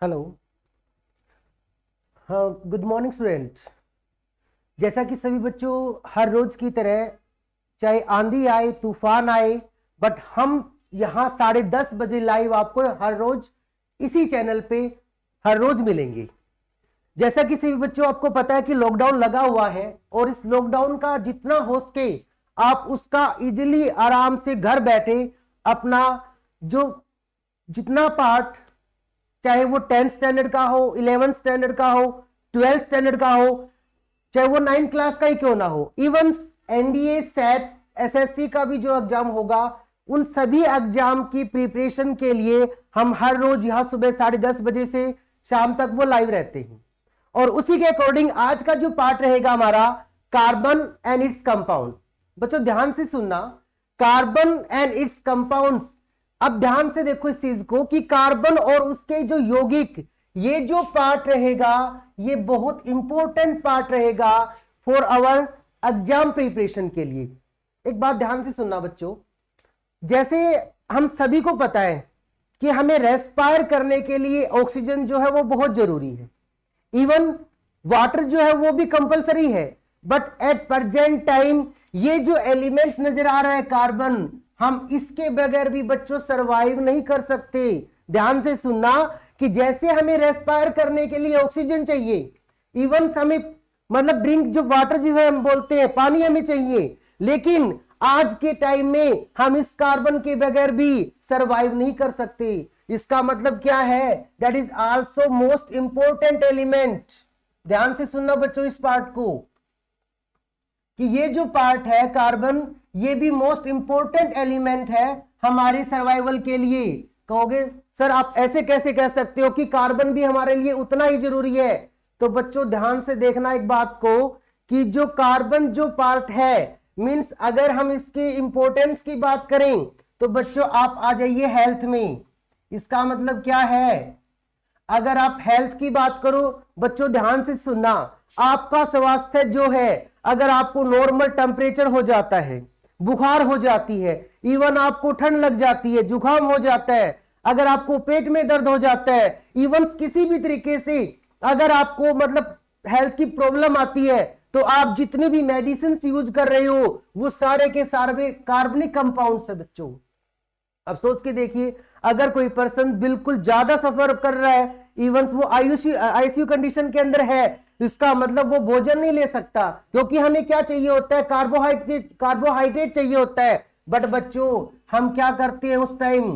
Hello. हाँ, good morning student. जैसा कि सभी बच्चों हर रोज की तरह, चाहे आंधी आए तूफान आए, बट हम यहाँ 10:30 बजे लाइव आपको हर रोज इसी चैनल पे हर रोज मिलेंगे। जैसा कि सभी बच्चों आपको पता है कि लॉकडाउन लगा हुआ है और इस लॉकडाउन का जितना हो सके आप उसका इजीली आराम से घर बैठे अपना जो जितना पार्ट, चाहे वो 10th स्टैंडर्ड का हो, 11th स्टैंडर्ड का हो, 12th स्टैंडर्ड का हो, चाहे वो 9th क्लास का ही क्यों ना हो, इवन एनडीए सेट एसएससी का भी जो एग्जाम होगा, उन सभी एग्जाम की प्रिपरेशन के लिए हम हर रोज यहां सुबह 10:30 बजे से शाम तक वो लाइव रहते हैं। और उसी के अकॉर्डिंग आज का जो पार्ट रहेगा हमारा कार्बन एंड इट्स कंपाउंड। बच्चों ध्यान से सुनना, कार्बन एंड इट्स कंपाउंड्स। अब ध्यान से देखो इस चीज को कि कार्बन और उसके जो यौगिक, ये जो पार्ट रहेगा ये बहुत इंपॉर्टेंट पार्ट रहेगा फॉर आवर एग्जाम प्रिपरेशन के लिए। एक बात ध्यान से सुनना बच्चों, जैसे हम सभी को पता है कि हमें रेस्पायर करने के लिए ऑक्सीजन जो है वो बहुत जरूरी है, इवन वाटर जो है वो भी कंपलसरी है, बट एट प्रेजेंट टाइम ये जो एलिमेंट्स नजर आ रहा है कार्बन, हम इसके बगैर भी बच्चों सरवाइव नहीं कर सकते। ध्यान से सुनना कि जैसे हमें रेस्पायर करने के लिए ऑक्सीजन चाहिए, इवन हमें मतलब ड्रिंक जो वाटर जिसे हम बोलते हैं पानी हमें चाहिए, लेकिन आज के टाइम में हम इस कार्बन के बगैर भी सरवाइव नहीं कर सकते। इसका मतलब क्या है? That is also most important element. ध्यान से सुनना बच्चों इस पार्ट को कि ये जो पार्ट है कार्बन, ये भी मोस्ट इंपॉर्टेंट एलिमेंट है हमारी सर्वाइवल के लिए। कहोगे सर आप ऐसे कैसे कह सकते हो कि कार्बन भी हमारे लिए उतना ही जरूरी है? तो बच्चों ध्यान से देखना एक बात को कि जो कार्बन जो पार्ट है, मींस अगर हम इसकी इंपॉर्टेंस की बात करें तो बच्चों आप आ जाइए हेल्थ में। इसका मतलब क्या है? अगर आप हेल्थ की बात करो बच्चों ध्यान से सुनना, आपका स्वास्थ्य जो है, अगर आपको नॉर्मल टेम्परेचर हो जाता है, बुखार हो जाती है, इवन आपको ठंड लग जाती है, जुकाम हो जाता है, अगर आपको पेट में दर्द हो जाता है, इवन किसी भी तरीके से अगर आपको मतलब हेल्थ की प्रॉब्लम आती है, तो आप जितने भी मेडिसिन यूज कर रहे हो वो सारे के सारे कार्बनिक कंपाउंड्स है बच्चों। अब सोच के देखिए, अगर कोई पर्सन बिल्कुल ज्यादा सफर कर रहा है, इवन वो आईसीयू कंडीशन के अंदर है, तो इसका मतलब वो भोजन नहीं ले सकता, क्योंकि हमें क्या चाहिए होता है? कार्बोहाइड्रेट चाहिए होता है। बट बच्चों हम क्या करते हैं उस टाइम?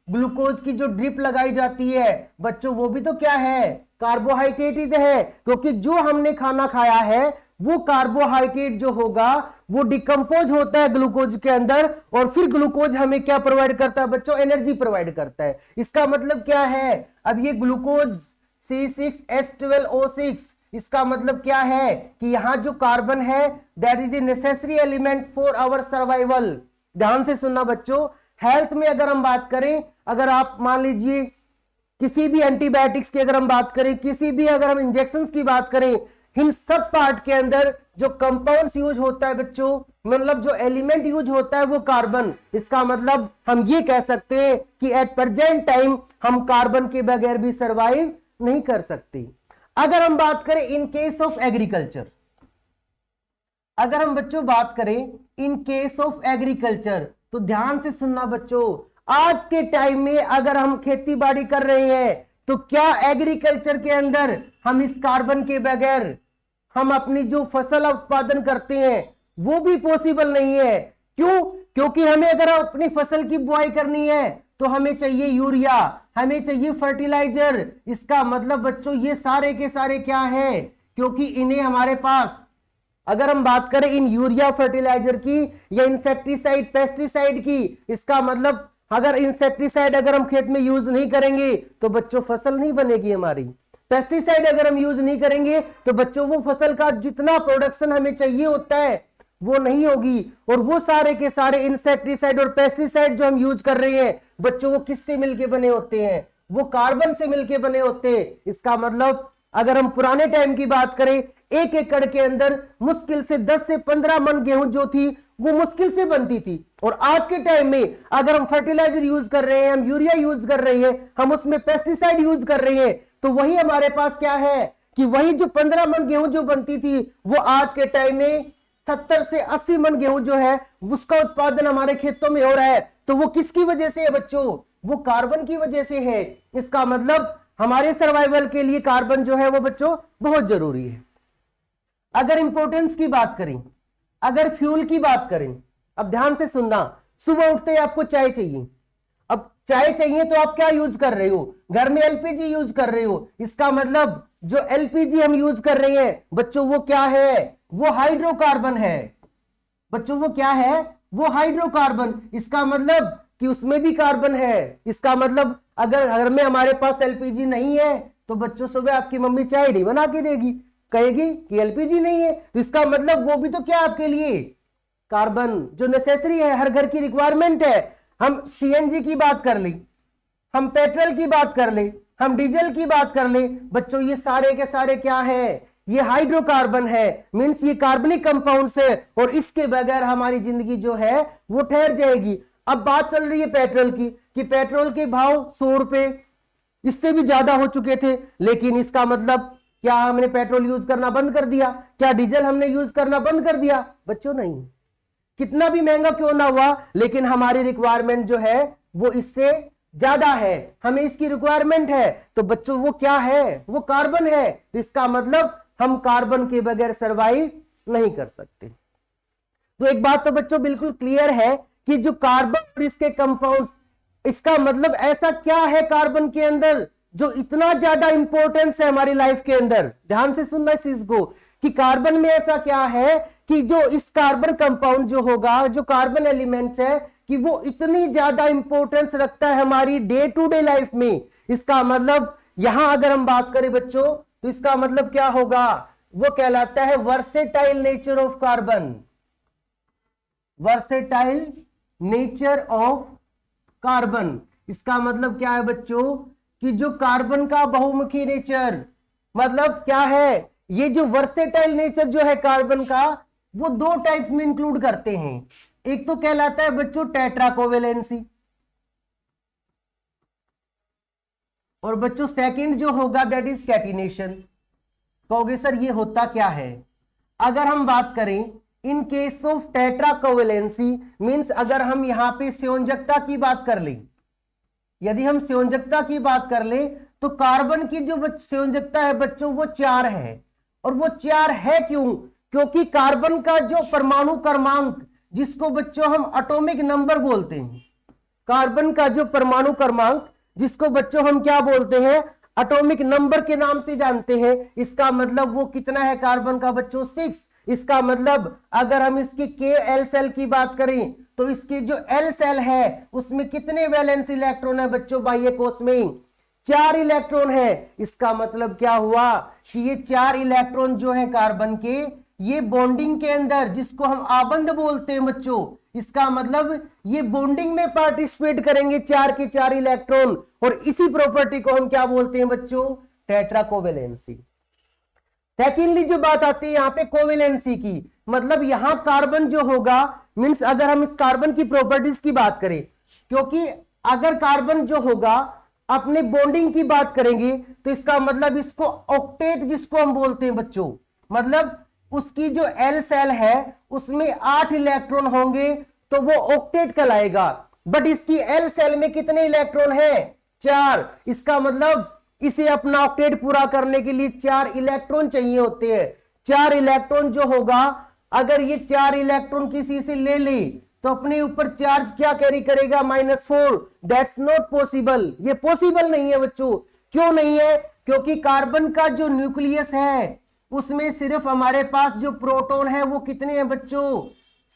ग्लूकोज की जो ड्रिप लगाई जाती है बच्चों, वो भी तो क्या है? कार्बोहाइड्रेट ही है, क्योंकि जो हमने खाना खाया है वो कार्बोहाइड्रेट जो होगा वो डिकम्पोज होता है ग्लूकोज के अंदर, और फिर ग्लूकोज हमें क्या प्रोवाइड करता है बच्चों? एनर्जी प्रोवाइड करता है। इसका मतलब क्या है? अब ये ग्लूकोज C6H12O6, इसका मतलब क्या है कि यहां जो कार्बन है that is a necessary element for our survival. ध्यान से सुनना बच्चों, हेल्थ में अगर हम बात करें, अगर आप मान लीजिए किसी भी एंटीबायोटिक्स की अगर हम बात करें, किसी भी अगर हम इंजेक्शंस की बात करें, इन सब पार्ट के अंदर जो कंपाउंड्स यूज होता है बच्चों, मतलब जो एलिमेंट यूज होता है वो कार्बन। इसका मतलब हम ये कह सकते हैं कि एट प्रेजेंट टाइम हम कार्बन के बगैर भी सरवाइव नहीं कर सकते। अगर हम बात करें इन केस ऑफ एग्रीकल्चर, अगर हम बच्चों बात करें इन केस ऑफ एग्रीकल्चर, तो ध्यान से सुनना बच्चों, आज के टाइम में अगर हम खेती बाड़ी कर रहे हैं तो क्या एग्रीकल्चर के अंदर हम इस कार्बन के बगैर हम अपनी जो फसल उत्पादन करते हैं वो भी पॉसिबल नहीं है। क्यों? क्योंकि हमें अगर अपनी फसल की बुआई करनी है तो हमें चाहिए यूरिया, हमें चाहिए फर्टिलाइजर। इसका मतलब बच्चों ये सारे के सारे क्या है? क्योंकि इन्हें हमारे पास, अगर हम बात करें इन यूरिया फर्टिलाइजर की या इंसेक्टिसाइड पेस्टिसाइड की, इसका मतलब अगर इंसेक्टिसाइड अगर हम खेत में यूज नहीं करेंगे तो बच्चों फसल नहीं बनेगी हमारी। पेस्टिसाइड अगर हम यूज नहीं करेंगे तो बच्चों वो फसल का जितना प्रोडक्शन हमें चाहिए होता है वो नहीं होगी। और वो सारे के सारे इंसेक्टिसाइड और पेस्टिसाइड जो हम यूज कर रहे हैं बच्चों, वो किससे मिलके बने होते हैं? वो कार्बन से मिलके बने होते हैं। इसका मतलब अगर हम पुराने टाइम की बात करें, 1 एकड़ के अंदर मुश्किल से 10 से 15 मन गेहूं जो थी वो मुश्किल से बनती थी। और आज के टाइम में अगर हम फर्टिलाइजर यूज कर रहे हैं, हम यूरिया यूज कर रहे हैं, हम उसमें पेस्टिसाइड यूज कर रहे हैं, तो वही हमारे पास क्या है कि वही जो 15 मन गेहूं जो बनती थी वो आज के टाइम में 70 से 80 मन गेहूं जो है उसका उत्पादन हमारे खेतों में हो रहा है। तो वो किसकी वजह से है बच्चों? वो कार्बन की वजह से है। इसका मतलब हमारे सर्वाइवल के लिए कार्बन जो है वो बच्चों बहुत जरूरी है। अगर इंपॉर्टेंस की बात करें, अगर फ्यूल की बात करें, अब ध्यान से सुनना, सुबह उठते ही आपको चाय चाहिए। अब चाय चाहिए तो आप क्या यूज कर रहे हो? घर में एलपीजी यूज कर रहे हो। इसका मतलब जो एलपीजी हम यूज कर रहे हैं बच्चों वो क्या है? वो हाइड्रोकार्बन है। बच्चों वो क्या है? वो हाइड्रोकार्बन। इसका मतलब कि उसमें भी कार्बन है। इसका मतलब अगर घर में हमारे पास एलपीजी नहीं है तो बच्चों सुबह आपकी मम्मी चाय नहीं बना के देगी, कहेगी कि एलपीजी नहीं है। तो इसका मतलब वो भी तो क्या आपके लिए कार्बन जो नेसेसरी है, हर घर की रिक्वायरमेंट है। हम सीएनजी की बात कर ले, हम पेट्रोल की बात कर ले, हम डीजल की बात कर ले, बच्चों ये सारे के सारे क्या है? ये हाइड्रोकार्बन है। मींस ये कार्बनिक कंपाउंड्स है और इसके बगैर हमारी जिंदगी जो है वो ठहर जाएगी। अब बात चल रही है पेट्रोल की कि पेट्रोल के भाव 100 रुपए, इससे भी ज्यादा हो चुके थे। लेकिन इसका मतलब क्या हमने पेट्रोल यूज करना बंद कर दिया? क्या डीजल हमने यूज करना बंद कर दिया? बच्चों नहीं। कितना भी महंगा क्यों ना हुआ लेकिन हमारी रिक्वायरमेंट जो है वो इससे ज्यादा है, हमें इसकी रिक्वायरमेंट है। तो बच्चों वो क्या है? वो कार्बन है। तो इसका मतलब हम कार्बन के बगैर सरवाइव नहीं कर सकते। तो एक बात तो बच्चों बिल्कुल क्लियर है कि जो कार्बन और इसके कंपाउंड्स, इसका मतलब ऐसा क्या है कार्बन के अंदर जो इतना ज्यादा इंपॉर्टेंस है हमारी लाइफ के अंदर? ध्यान से सुनना इस चीज को कि कार्बन में ऐसा क्या है कि जो इस कार्बन कंपाउंड जो होगा, जो कार्बन एलिमेंट है, कि वो इतनी ज्यादा इंपॉर्टेंस रखता है हमारी डे टू डे लाइफ में। इसका मतलब यहां अगर हम बात करें बच्चों तो इसका मतलब क्या होगा? वो कहलाता है versatile nature of carbon. Versatile nature of carbon. इसका मतलब क्या है बच्चों कि जो कार्बन का बहुमुखी नेचर, मतलब क्या है? ये जो वर्सेटाइल नेचर जो है कार्बन का वो दो टाइप्स में इंक्लूड करते हैं। एक तो कहलाता है बच्चों टेट्राकोवेलेंसी, और बच्चों सेकंड जो होगा दैट इज कैटिनेशन। कहोगे सर ये होता क्या है? अगर हम बात करें इन केस ऑफ टेट्राकोवेलेंसी मींस अगर हम यहां पे संयोजकता की बात कर लें, यदि हम संयोजकता की बात कर ले तो कार्बन की जो संयोजकता है बच्चों वो 4 है। और वो 4 है क्यों? क्योंकि कार्बन का जो परमाणु क्रमांक, जिसको बच्चों हम एटॉमिक नंबर बोलते हैं, कार्बन का जो परमाणु क्रमांक जिसको बच्चों हम क्या बोलते हैं? एटॉमिक नंबर के नाम से जानते हैं। इसका मतलब वो कितना है कार्बन का बच्चों? 6। इसका मतलब अगर हम इसकी के एल सेल की बात करें तो इसकी जो एल सेल है उसमें कितने वैलेंस इलेक्ट्रॉन है बच्चों? बाह्य कोश में 4 इलेक्ट्रॉन है। इसका मतलब क्या हुआ कि ये 4 इलेक्ट्रॉन जो है कार्बन के, ये बॉन्डिंग के अंदर, जिसको हम आबंध बोलते हैं बच्चों, इसका मतलब ये बॉन्डिंग में पार्टिसिपेट करेंगे 4 के 4 इलेक्ट्रॉन। और इसी प्रॉपर्टी को हम क्या बोलते हैं बच्चों? टेट्राकोवेलेंसी। सेकेंडली जो बात आती है यहां पे कोवेलेंसी की, मतलब यहां कार्बन जो होगा मींस अगर हम इस कार्बन की प्रॉपर्टीज की बात करें, क्योंकि अगर कार्बन जो होगा अपने बॉन्डिंग की बात करेंगे तो इसका मतलब इसको ऑक्टेट जिसको हम बोलते हैं बच्चों, मतलब उसकी जो एल सेल है उसमें 8 इलेक्ट्रॉन होंगे तो वो ऑक्टेट कहलाएगा। बट इसकी एल सेल में कितने इलेक्ट्रॉन है? 4। इसका मतलब इसे अपना ऑक्टेट पूरा करने के लिए 4 इलेक्ट्रॉन चाहिए होते हैं। 4 इलेक्ट्रॉन जो होगा, अगर ये 4 इलेक्ट्रॉन किसी से ले ले तो अपने ऊपर चार्ज क्या कैरी करेगा? -4। That's not possible. ये पॉसिबल नहीं है बच्चों। क्यों नहीं है? क्योंकि कार्बन का जो न्यूक्लियस है उसमें सिर्फ हमारे पास जो प्रोटॉन है वो कितने हैं बच्चों?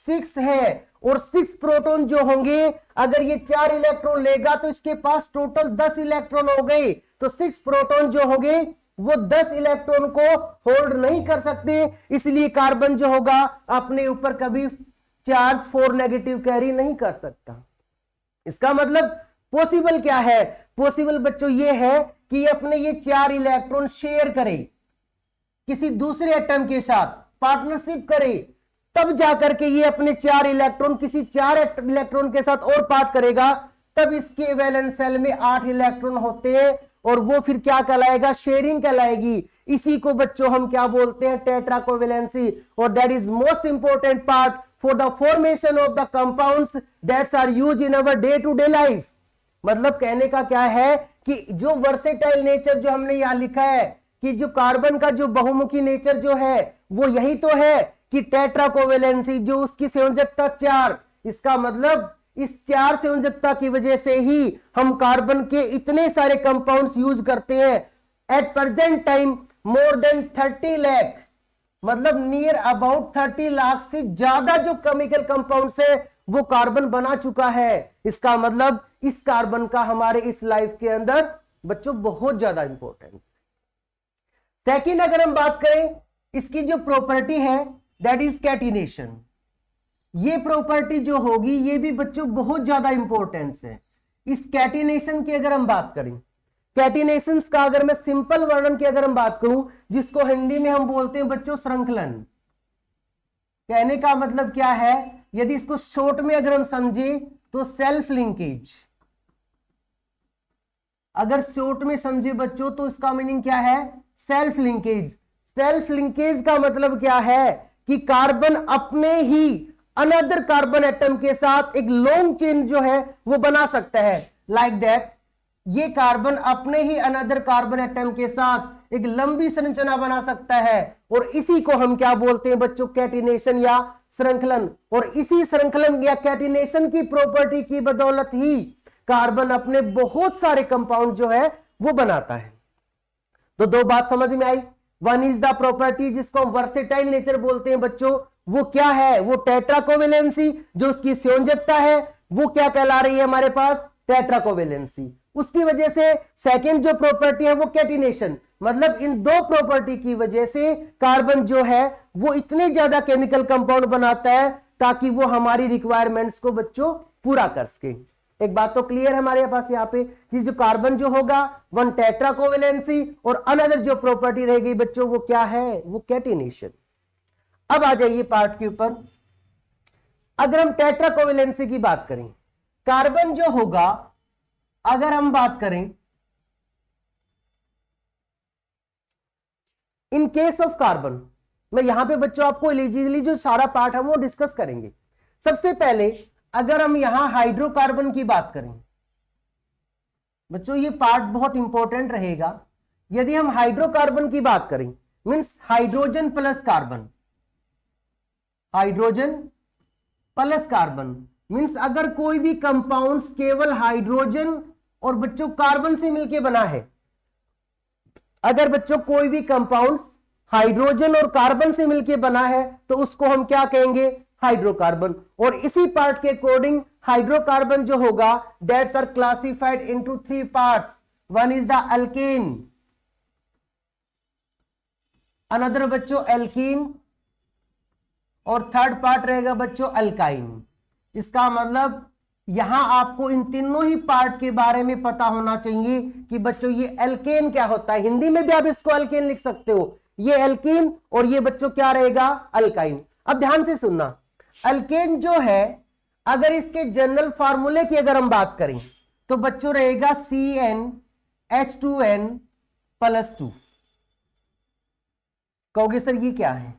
6 है। और 6 प्रोटॉन जो होंगे, अगर ये 4 इलेक्ट्रॉन लेगा तो इसके पास टोटल 10 इलेक्ट्रॉन हो गए। तो 6 प्रोटॉन जो होंगे वो 10 इलेक्ट्रॉन को होल्ड नहीं कर सकते। इसलिए कार्बन जो होगा अपने ऊपर कभी चार्ज 4 नेगेटिव कैरी नहीं कर सकता। इसका मतलब पॉसिबल क्या है? पॉसिबल बच्चों ये है कि अपने ये 4 इलेक्ट्रॉन शेयर करे किसी दूसरे एटम के साथ, पार्टनरशिप करे, तब जाकर के ये अपने 4 इलेक्ट्रॉन किसी 4 इलेक्ट्रॉन के साथ और पार्ट करेगा, तब इसके वैलेंस सेल में 8 इलेक्ट्रॉन होते हैं। और वो फिर क्या कहलाएगा, शेयरिंग कहलाएगी। इसी को बच्चों हम क्या बोलते हैं, टेट्रा कोवेलेंसी। और that is most important part for the formation of the compounds that's are used in our day to day life. मतलब कहने का क्या है कि जो वर्सेटाइल नेचर जो हमने यहां लिखा है कि जो कार्बन का जो बहुमुखी नेचर जो है वो यही तो है कि टेट्रा कोवेलेंसी, जो उसकी संयोजकता 4, इसका मतलब इस 4 संयोजकता की वजह से ही हम कार्बन के इतने सारे कंपाउंड्स यूज करते हैं। At present time more than 30 lakh, मतलब नियर अबाउट 30 लाख से ज्यादा जो केमिकल कंपाउंड्स है वो कार्बन बना चुका है। इसका मतलब इस कार्बन का हमारे इस लाइफ के अंदर बच्चों बहुत ज्यादा इंपॉर्टेंस। सेकंड अगर हम बात करें, इसकी जो प्रॉपर्टी है दैट इज कैटिनेशन। ये प्रॉपर्टी जो होगी ये भी बच्चों बहुत ज्यादा इंपॉर्टेंस है। इस कैटिनेशन की अगर हम बात करें, कैटिनेशन का अगर मैं सिंपल वर्णन की अगर हम बात करूं, जिसको हिंदी में हम बोलते हैं बच्चों श्रृंखलन। कहने का मतलब क्या है, यदि इसको शॉर्ट में अगर हम समझे तो सेल्फ लिंकेज। अगर शॉर्ट में समझे बच्चों तो इसका मीनिंग क्या है, सेल्फ लिंकेज। सेल्फ लिंकेज का मतलब क्या है कि कार्बन अपने ही अनदर कार्बन एटम के साथ एक लॉन्ग चेन जो है वो बना सकता है। लाइक दैट ये कार्बन अपने ही अनदर कार्बन एटम के साथ एक लंबी संरचना बना सकता है, और इसी को हम क्या बोलते हैं बच्चों, कैटिनेशन या श्रृंखलन। और इसी श्रृंखलन या कैटिनेशन की प्रॉपर्टी की बदौलत ही कार्बन अपने बहुत सारे कंपाउंड जो है वो बनाता है। तो 2 बात समझ में आई। वन इज द प्रॉपर्टी जिसको हम वर्सेटाइल नेचर बोलते हैं बच्चों, वो क्या है, वो टेट्रा कोवेलेंसी। जो उसकी संयोजकता है वो क्या कहला रही है हमारे पास, टेट्रा कोवेलेंसी। उसकी वजह से सेकंड जो प्रॉपर्टी है वो कैटिनेशन। मतलब इन 2 प्रॉपर्टी की वजह से कार्बन जो है वो इतने ज्यादा केमिकल कंपाउंड बनाता है ताकि वो हमारी रिक्वायरमेंट्स को बच्चों पूरा कर सके। एक बात तो क्लियर है हमारे पास यहाँ पे कि जो कार्बन जो होगा वन टेट्रा कोवेलेंसी, और अनदर जो प्रॉपर्टी रहेगी बच्चों वो क्या है, वो कैटिनेशन। अब आ जाइए पार्ट के ऊपर। अगर हम टेट्रा कोवेलेंसी की बात करें, कार्बन जो होगा, अगर हम बात करें इन केस ऑफ कार्बन, मैं यहां पे बच्चों आपको इलीजिबली जो सारा पार्ट है वो डिस्कस करेंगे। सबसे पहले अगर हम यहां हाइड्रोकार्बन की बात करें बच्चों, ये पार्ट बहुत इंपॉर्टेंट रहेगा। यदि हम हाइड्रोकार्बन की बात करें, means hydrogen plus carbon, hydrogen plus carbon means अगर कोई भी कंपाउंड्स केवल हाइड्रोजन और बच्चों कार्बन से मिलकर बना है, अगर बच्चों कोई भी कंपाउंड्स हाइड्रोजन और कार्बन से मिलकर बना है तो उसको हम क्या कहेंगे, हाइड्रोकार्बन। और इसी पार्ट के अकॉर्डिंग हाइड्रोकार्बन जो होगा that's are classified into 3 parts. One is the alkane, another बच्चों एल्कीन, और थर्ड पार्ट रहेगा बच्चों अल्काइन। इसका मतलब यहां आपको इन तीनों ही पार्ट के बारे में पता होना चाहिए कि बच्चों ये एल्केन क्या होता है। हिंदी में भी आप इसको अल्केन लिख सकते हो, ये एल्कीन और ये बच्चों क्या रहेगा, अल्काइन। अब ध्यान से सुनना, अल्केन जो है अगर इसके जनरल फार्मूले की अगर हम बात करें तो बच्चों रहेगा CnH2n+2। कहोगे सर ये क्या है,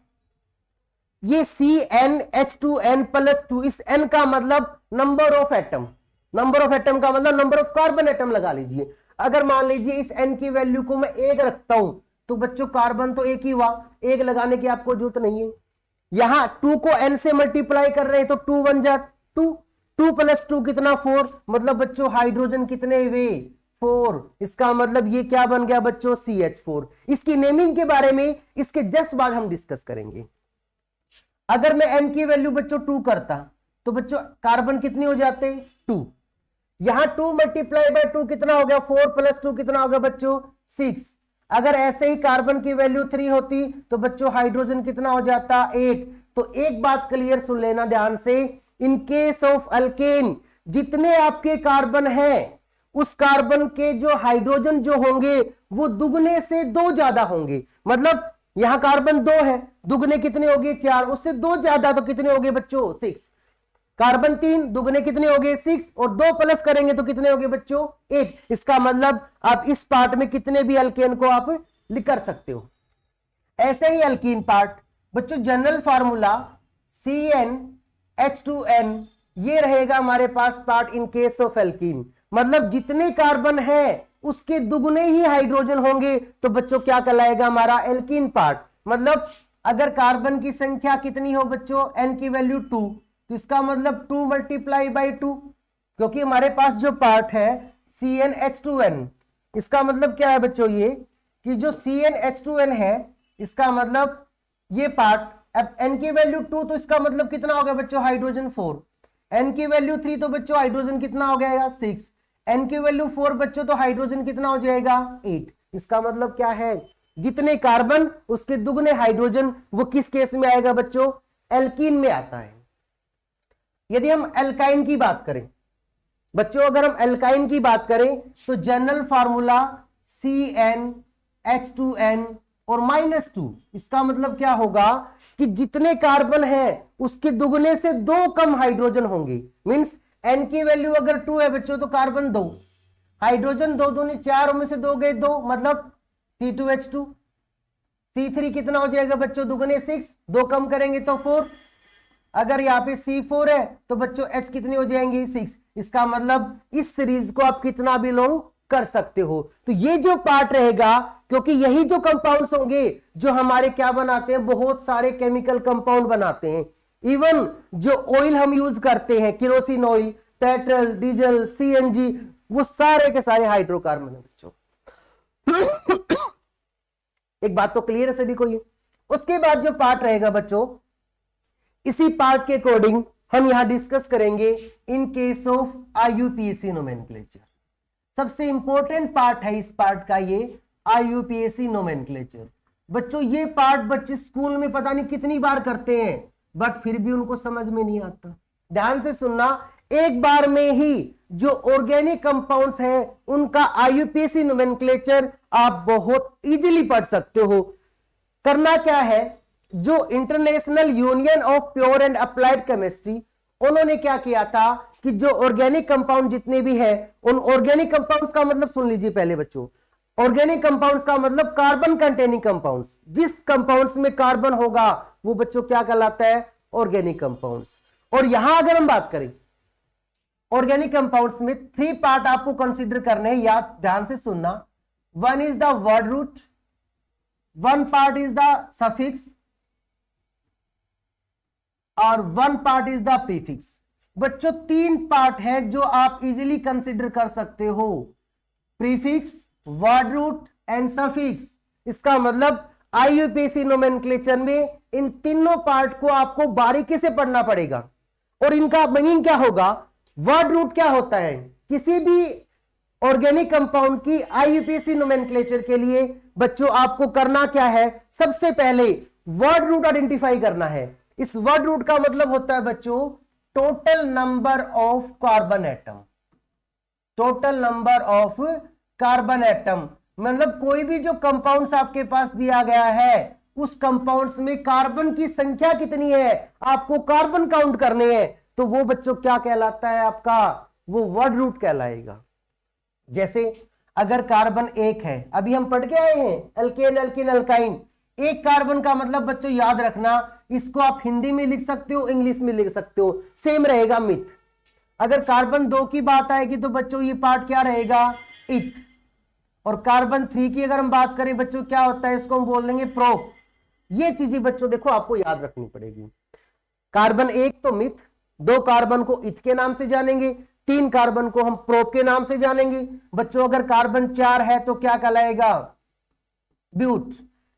ये CnH2n+2, इस n का मतलब number of atom, number of atom का मतलब नंबर ऑफ कार्बन एटम लगा लीजिए। अगर मान लीजिए इस n की वैल्यू को मैं 1 रखता हूं तो बच्चों कार्बन तो 1 ही हुआ, 1 लगाने की आपको जरूरत नहीं है। यहां 2 को n से मल्टीप्लाई कर रहे हैं तो 2 1 जा 2, 2 + 2 कितना 4, मतलब बच्चों हाइड्रोजन कितने हुए 4। इसका मतलब ये क्या बन गया बच्चों, CH4। इसकी नेमिंग के बारे में इसके जस्ट बाद हम डिस्कस करेंगे। अगर मैं n की वैल्यू बच्चों 2 करता तो बच्चों कार्बन कितने हो जाते, 2। यहां 2 × 2 कितना हो गया, 4 + 2 कितना हो गया बच्चों, 6। अगर ऐसे ही कार्बन की वैल्यू 3 होती तो बच्चों हाइड्रोजन कितना हो जाता, 8। तो एक बात क्लियर सुन लेना ध्यान से, इन केस ऑफ अल्केन जितने आपके कार्बन हैं उस कार्बन के जो हाइड्रोजन जो होंगे वो दुगने से 2 ज्यादा होंगे। मतलब यहां कार्बन 2 है, दुगने कितने हो गए 4, उससे 2 ज्यादा तो कितने हो गए बच्चों 6। कार्बन 3 दुगने कितने हो गए 6 और 2 प्लस करेंगे तो कितने हो गए बच्चों 8। इसका मतलब आप इस पार्ट में कितने भी अल्केन को आप लिख कर सकते हो। ऐसे ही अल्कीन पार्ट बच्चों जनरल फार्मूला CnH2n ये रहेगा हमारे पास part in case of alkene, मतलब जितने कार्बन है उसके दुगने ही हाइड्रोजन होंगे तो बच्चों क्या कहलाएगा हमारा एल्कीन पार्ट। मतलब अगर कार्बन की संख्या कितनी हो बच्चों n की वैल्यू 2 तो इसका मतलब 2 मल्टीप्लाई बाई 2, क्योंकि हमारे पास जो पार्ट है CnH2n इसका मतलब क्या है बच्चों ये कि जो CnH2n है इसका मतलब ये पार्ट, अब n की वैल्यू 2 तो इसका मतलब कितना हो गया बच्चों हाइड्रोजन 4, n की वैल्यू 3 तो बच्चों हाइड्रोजन कितना हो जाएगा 6, n की वैल्यू 4 बच्चों तो हाइड्रोजन कितना हो जाएगा 8। इसका मतलब क्या है जितने कार्बन उसके दुगने हाइड्रोजन, वो किस केस में आएगा बच्चों एल्कीन में आता है। यदि हम एल्काइन की बात करें बच्चों, अगर हम एल्काइन की बात करें तो जनरल फार्मूला CnH2n और -2, इसका मतलब क्या होगा कि जितने कार्बन है उसके दुगने से 2 कम हाइड्रोजन होंगे। मींस n की वैल्यू अगर 2 है बच्चों तो कार्बन 2, हाइड्रोजन 2 दूनी 4 में से 2 गए 2, मतलब C2H2, C3 कितना हो जाएगा बच्चों दुगने 6, 2 कम करेंगे तो 4, अगर यहाँ पे C4 है तो बच्चों H कितनी हो जाएंगी 6। इसका मतलब इस सीरीज को आप कितना भी लॉन्ग कर सकते हो। तो ये जो पार्ट रहेगा, क्योंकि यही जो कंपाउंड्स होंगे जो हमारे क्या बनाते हैं बहुत सारे केमिकल कंपाउंड बनाते हैं। इवन जो ऑयल हम यूज करते हैं kerosene oil, petrol, diesel, CNG, वो सारे के सारे हाइड्रोकार्बन है बच्चों। एक बात तो क्लियर है सभी को ये। उसके बाद जो पार्ट रहेगा बच्चों, इसी पार्ट के अकॉर्डिंग हम यहां डिस्कस करेंगे इन केस ऑफ IUPAC नोमेनक्लेचर। सबसे इंपॉर्टेंट पार्ट है इस पार्ट का ये IUPAC नोमेनक्लेचर। बच्चों ये पार्ट बच्चे स्कूल में पता नहीं कितनी बार करते हैं बट फिर भी उनको समझ में नहीं आता। ध्यान से सुनना, एक बार में ही जो ऑर्गेनिक कंपाउंड्स हैं उनका IUPAC नोमेनक्लेचर आप बहुत इजीली पढ़ सकते हो। करना क्या है, जो international union of pure and applied chemistry, उन्होंने क्या किया था कि जो ऑर्गेनिक कंपाउंड जितने भी है उन ऑर्गेनिक कंपाउंड्स का मतलब सुन लीजिए पहले बच्चों, ऑर्गेनिक कंपाउंड्स का मतलब कार्बन कंटेनिंग कंपाउंड्स, जिस कंपाउंड्स में कार्बन होगा वो बच्चों क्या कहलाता है ऑर्गेनिक कंपाउंड्स। और यहां अगर हम बात करें ऑर्गेनिक कंपाउंड्स में 3 पार्ट आपको कंसीडर करने हैं, याद ध्यान से सुनना। 1 is the word root, 1 part is the suffix और 1 पार्ट इज द प्रीफिक्स। बच्चों 3 पार्ट है जो आप इजीली कंसीडर कर सकते हो, prefix, word root and suffix. इसका मतलब IUPAC नोमेनक्लेचर में इन तीनों पार्ट को आपको बारीकी से पढ़ना पड़ेगा। और इनका मीनिंग क्या होगा, वर्ड रूट क्या होता है, किसी भी ऑर्गेनिक कंपाउंड की IUPAC नोमेनक्लेचर के लिए बच्चों आपको करना क्या है, सबसे पहले वर्ड रूट आइडेंटिफाई करना है। इस वर्ड रूट का मतलब होता है बच्चों total number of carbon atom, total number of carbon atom, मतलब कोई भी जो कंपाउंड्स आपके पास दिया गया है उस कंपाउंड्स में कार्बन की संख्या कितनी है, आपको कार्बन काउंट करने हैं, तो वो बच्चों क्या कहलाता है आपका, वो वर्ड रूट कहलाएगा। जैसे अगर कार्बन 1 है, अभी हम पढ़ के आए हैं एल्केन, एल्कीन, अल्काइन, 1 कार्बन का मतलब बच्चों याद रखना, इसको आप हिंदी में लिख सकते हो, इंग्लिश में लिख सकते हो, सेम रहेगा मिथ। अगर कार्बन 2 की बात आएगी तो बच्चों ये पार्ट क्या रहेगा इथ। और कार्बन 3 की अगर हम बात करें बच्चों क्या होता है, इसको हम बोल देंगे प्रोप। ये चीजें बच्चों देखो आपको याद रखनी पड़ेगी। कार्बन 1 तो मिथ, 2 कार्बन को इथ के नाम से जानेंगे, 3 कार्बन को हम प्रोप के नाम से जानेंगे। बच्चों अगर कार्बन 4 है तो क्या कहलाएगा ब्यूट,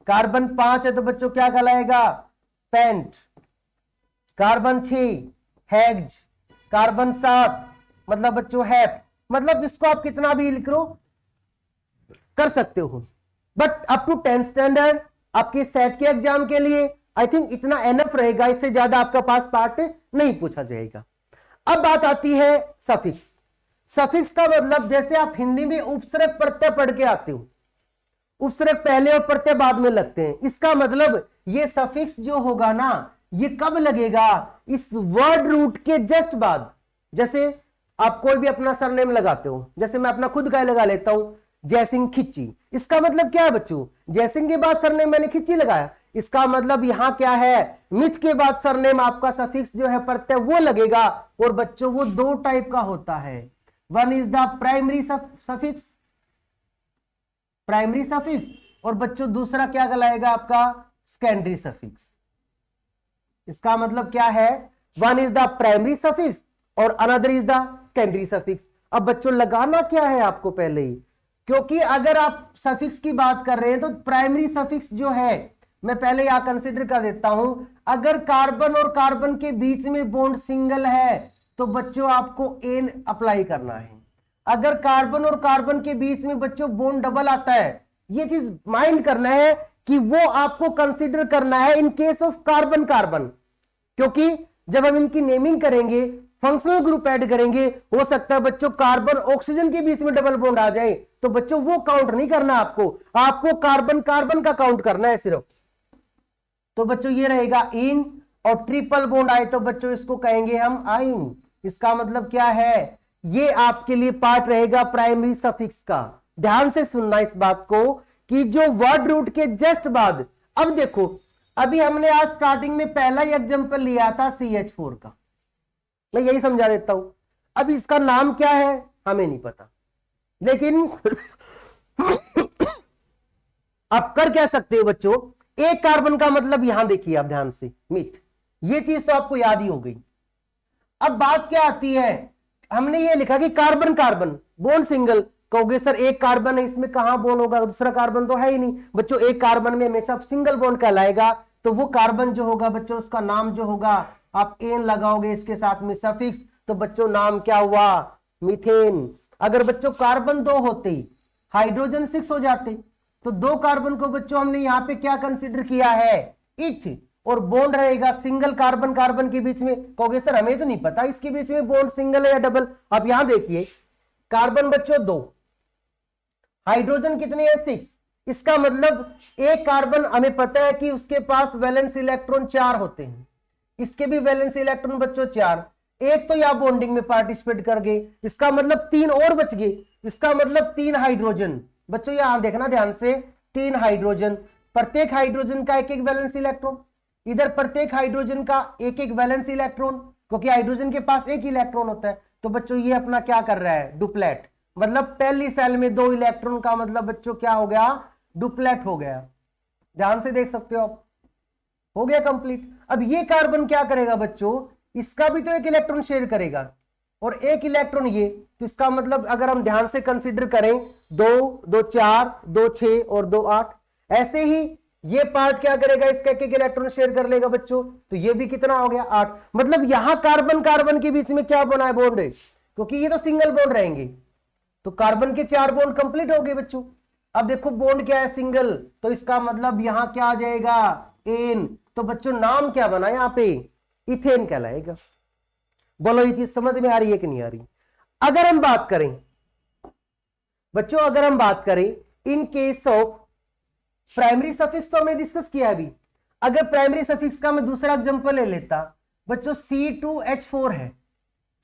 कार्बन 5 है तो बच्चों क्या कहलाएगा पेंट, कार्बन 6 हेक्स, कार्बन 7 मतलब बच्चों हैप। मतलब इसको आप कितना भी लिख लो कर सकते हो, but up to 10th standard आपके सेट के एग्जाम के लिए आई थिंक इतना एनफ रहेगा, इससे ज्यादा आपका पास पार्ट नहीं पूछा जाएगा। अब बात आती है सफिक्स। सफिक्स का मतलब जैसे आप हिंदी में उपसर्ग प्रत्यय पढ़ के आते हो, उपसर्ग पहले और प्रत्यय बाद में लगते हैं, इसका मतलब ये सफिक्स जो होगा ना ये कब लगेगा? इस वर्ड रूट के जस्ट बाद। जैसे आप कोई भी अपना सरनेम लगाते हो, जैसे मैं अपना खुद का लगा लेता हूं, जयसिंह खिच्ची। इसका मतलब क्या है बच्चों? जयसिंह के बाद सरनेम मैंने खिच्ची लगाया, इसका मतलब यहां क्या है, मिथ के बाद सरनेम आपका सफिक्स जो है प्रत्यय वो लगेगा। और बच्चों वो दो टाइप का होता है, one is the primary suffix, primary suffix, और बच्चों दूसरा क्या कहलाएगा आपका? Secondary suffix. इसका मतलब क्या है? One is the primary suffix और another is the secondary suffix. अब बच्चों लगाना क्या है आपको पहले ही, क्योंकि अगर आप सफिक्स की बात कर रहे हैं तो प्राइमरी सफिक्स जो है मैं पहले यहां कंसीडर कर देता हूं। अगर कार्बन और कार्बन के बीच में बॉन्ड सिंगल है तो बच्चों आपको एन अप्लाई करना है। अगर कार्बन और कार्बन के बीच में बच्चों बॉन्ड डबल आता है, ये चीज माइंड करना है कि वो आपको कंसीडर करना है इन केस ऑफ कार्बन कार्बन, क्योंकि जब हम इनकी नेमिंग करेंगे, फंक्शनल ग्रुप ऐड करेंगे, हो सकता है बच्चों कार्बन ऑक्सीजन के बीच में डबल बॉन्ड आ जाए, तो बच्चों वो काउंट नहीं करना आपको कार्बन कार्बन का काउंट करना है सिर्फ। तो बच्चों ये रहेगा इन, और ट्रिपल बॉन्ड आए तो बच्चों इसको कहेंगे हम आइन। इसका मतलब क्या है? ये आपके लिए पार्ट रहेगा प्राइमरी सफिक्स का। ध्यान से सुनना इस बात को कि जो वर्ड रूट के जस्ट बाद, अब देखो अभी हमने आज स्टार्टिंग में पहला ही एग्जांपल लिया था CH4 का, मैं यही समझा देता हूं। अब इसका नाम क्या है हमें नहीं पता, लेकिन आप कर क्या सकते हो बच्चों? एक कार्बन का मतलब यहां देखिए आप ध्यान से, मीट, ये चीज तो आपको याद ही हो गई। अब बात क्या आती है, हमने ये लिखा कि कार्बन कार्बन बॉन्ड सिंगल, कहोगे सर एक कार्बन है इसमें कहां बॉन्ड होगा, दूसरा कार्बन तो है ही नहीं। बच्चों एक कार्बन में हमेशा सिंगल बॉन्ड कहलाएगा, तो वो कार्बन जो होगा बच्चों उसका नाम जो होगा आप एन लगाओगे इसके साथ में सफिक्स, तो बच्चों नाम क्या हुआ? मीथेन। अगर बच्चों कार्बन 2 होते हाइड्रोजन 6 हो जाते, तो 2 कार्बन को बच्चों हमने यहां पे क्या कंसीडर किया है? इथ, और बॉन्ड रहेगा सिंगल कार्बन कार्बन के बीच में। कहोगे सर हमें तो नहीं पता इसके बीच में बॉन्ड सिंगल है या डबल। आप यहां देखिए कार्बन बच्चों 2, हाइड्रोजन कितने हैं? 6। इसका मतलब एक कार्बन हमें पता है कि उसके पास वैलेंस इलेक्ट्रॉन 4 होते हैं, इसके भी वैलेंस इलेक्ट्रॉन बच्चों 4, एक तो यहां बॉन्डिंग में पार्टिसिपेट कर गए, इसका मतलब 3 और बच गए, इसका मतलब 3 हाइड्रोजन। बच्चों यहां देखना ध्यान से, 3 हाइड्रोजन, प्रत्येक हाइड्रोजन का एक एक वैलेंस इलेक्ट्रॉन, इधर प्रत्येक हाइड्रोजन का एक एक वैलेंस इलेक्ट्रॉन, क्योंकि हाइड्रोजन के पास एक इलेक्ट्रॉन होता है। तो बच्चों ये अपना क्या कर रहा है? डुप्लेट, मतलब पहली सेल में 2 इलेक्ट्रॉन का मतलब बच्चों क्या हो गया? डुप्लेट हो गया। ध्यान से देख सकते हो आप, हो गया कंप्लीट। अब ये कार्बन क्या करेगा बच्चों? इसका भी तो एक इलेक्ट्रॉन शेयर करेगा, और एक इलेक्ट्रॉन ये, तो इसका मतलब अगर हम ध्यान से कंसीडर करें 2, 2 4, 2 6 और 2 8, ऐसे ही ये पार्ट क्या करेगा? इसका एक एक इलेक्ट्रॉन शेयर कर लेगा बच्चों, तो ये भी कितना हो गया? 8। मतलब यहां कार्बन कार्बन के बीच में क्या बना है? बॉन्ड है, क्योंकि ये तो सिंगल बॉन्ड रहेंगे, तो कार्बन के 4 बॉन्ड कंप्लीट हो गए बच्चों। अब देखो बॉन्ड क्या है? सिंगल, तो इसका मतलब यहां क्या आ जाएगा? एन। तो बच्चों नाम क्या बना यहां पे? इथेन कहलाएगा। बोलो ये चीज समझ में आ रही है कि नहीं आ रही? अगर हम बात करें बच्चों, अगर हम बात करें इन केस ऑफ प्राइमरी सफिक्स, तो हमने डिस्कस किया अभी। अगर प्राइमरी सफिक्स का मैं दूसरा एग्जांपल ले लेता बच्चों, C2H4 है,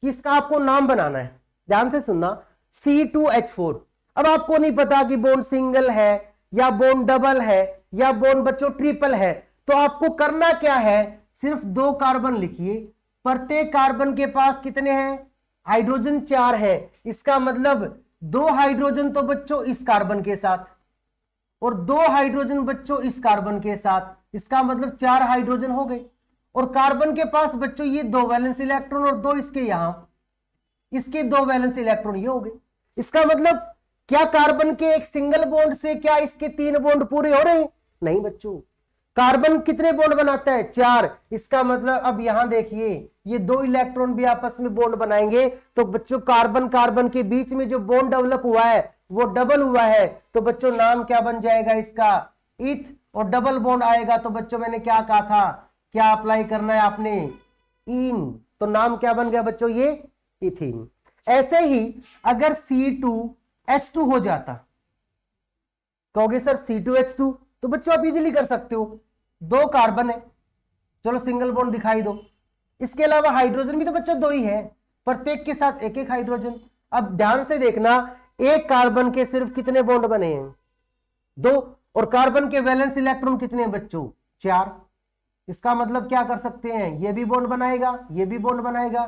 किसका आपको नाम बनाना है, ध्यान से सुनना, C2H4। अब आपको नहीं पता कि बॉन्ड सिंगल है या बॉन्ड डबल है या बॉन्ड बच्चों ट्रिपल है, तो आपको करना क्या है? सिर्फ 2 कार्बन लिखिए, प्रत्येक कार्बन के पास कितने हैं? हाइड्रोजन 4 है, इसका मतलब 2 हाइड्रोजन तो बच्चों इस कार्बन के साथ, और 2 हाइड्रोजन बच्चों इस कार्बन के साथ, इसका मतलब 4 हाइड्रोजन हो गए। और कार्बन के पास बच्चों ये 2 वैलेंस इलेक्ट्रॉन और 2 इसके यहां, इसके 2 वैलेंस इलेक्ट्रॉन ये हो गए। इसका मतलब क्या कार्बन के एक सिंगल बॉन्ड से क्या इसके 3 बॉन्ड पूरे हो रहे हैं? नहीं बच्चों, कार्बन कितने बॉन्ड बनाता है? 4। इसका मतलब अब यहां देखिए ये 2 इलेक्ट्रॉन भी आपस में बॉन्ड बनाएंगे, तो बच्चों कार्बन कार्बन के बीच में जो बॉन्ड डेवलप हुआ है वो डबल हुआ है, तो बच्चों नाम क्या बन जाएगा इसका? इथ। और डबल बॉन्ड आएगा तो बच्चों मैंने क्या कहा था, क्या अप्लाई करना है आपने? इन। तो नाम क्या बन गया बच्चों? ये इथीन। ऐसे ही अगर C2H2 हो जाता, कहोगे सर C2H2, तो बच्चों आप इजीली कर सकते हो, 2 कार्बन है, चलो सिंगल बॉन्ड दिखाई दो। इसके अलावा हाइड्रोजन भी तो बच्चों दो ही है, प्रत्येक के साथ एक एक हाइड्रोजन। अब ध्यान से देखना, एक कार्बन के सिर्फ कितने बॉन्ड बने हैं? 2। और कार्बन के वैलेंस इलेक्ट्रॉन कितने हैं बच्चों? 4। इसका मतलब क्या कर सकते हैं, ये भी बॉन्ड बनाएगा, ये भी बॉन्ड बनाएगा।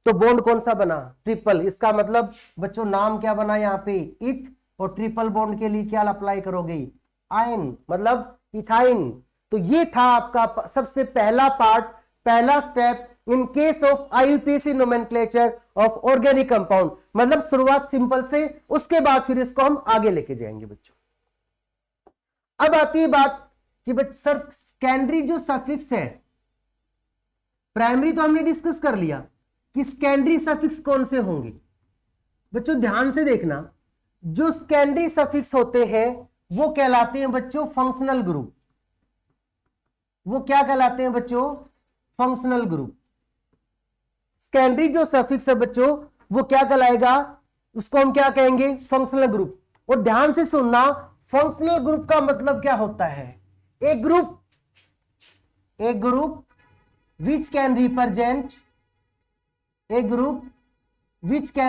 तो बॉन्ड कौन सा बना? ट्रिपल। इसका मतलब बच्चों नाम क्या बना यहाँ पे? इथ। और ट्रिपल बॉन्ड के लिए क्या अप्लाई करोगे? आयन, मतलब इथाइन। तो ये था आपका सबसे पहला पार्ट, पहला step in case of IUPAC nomenclature of organic compound. मतलब शुरुआत सिंपल से, उसके बाद फिर इसको हम आगे लेके जाएंगे बच्चों। अब आती है बात कि सर सेकेंडरी जो सफिक्स है, प्राइमरी तो हमने डिस्कस कर लिया कि सेकेंडरी सफिक्स कौन से होंगे। बच्चों ध्यान से देखना, जो सेकेंडरी सफिक्स होते हैं वो कहलाते हैं बच्चों फंक्शनल ग्रुप। वो क्या कहलाते हैं बच्चों? Functional group. सेकेंडरी जो सफिक्स है बच्चों वो क्या कहलाएगा? उसको हम क्या कहेंगे? Functional group. और ध्यान से सुनना, फंक्शनल ग्रुप का मतलब क्या होता है? एक group which can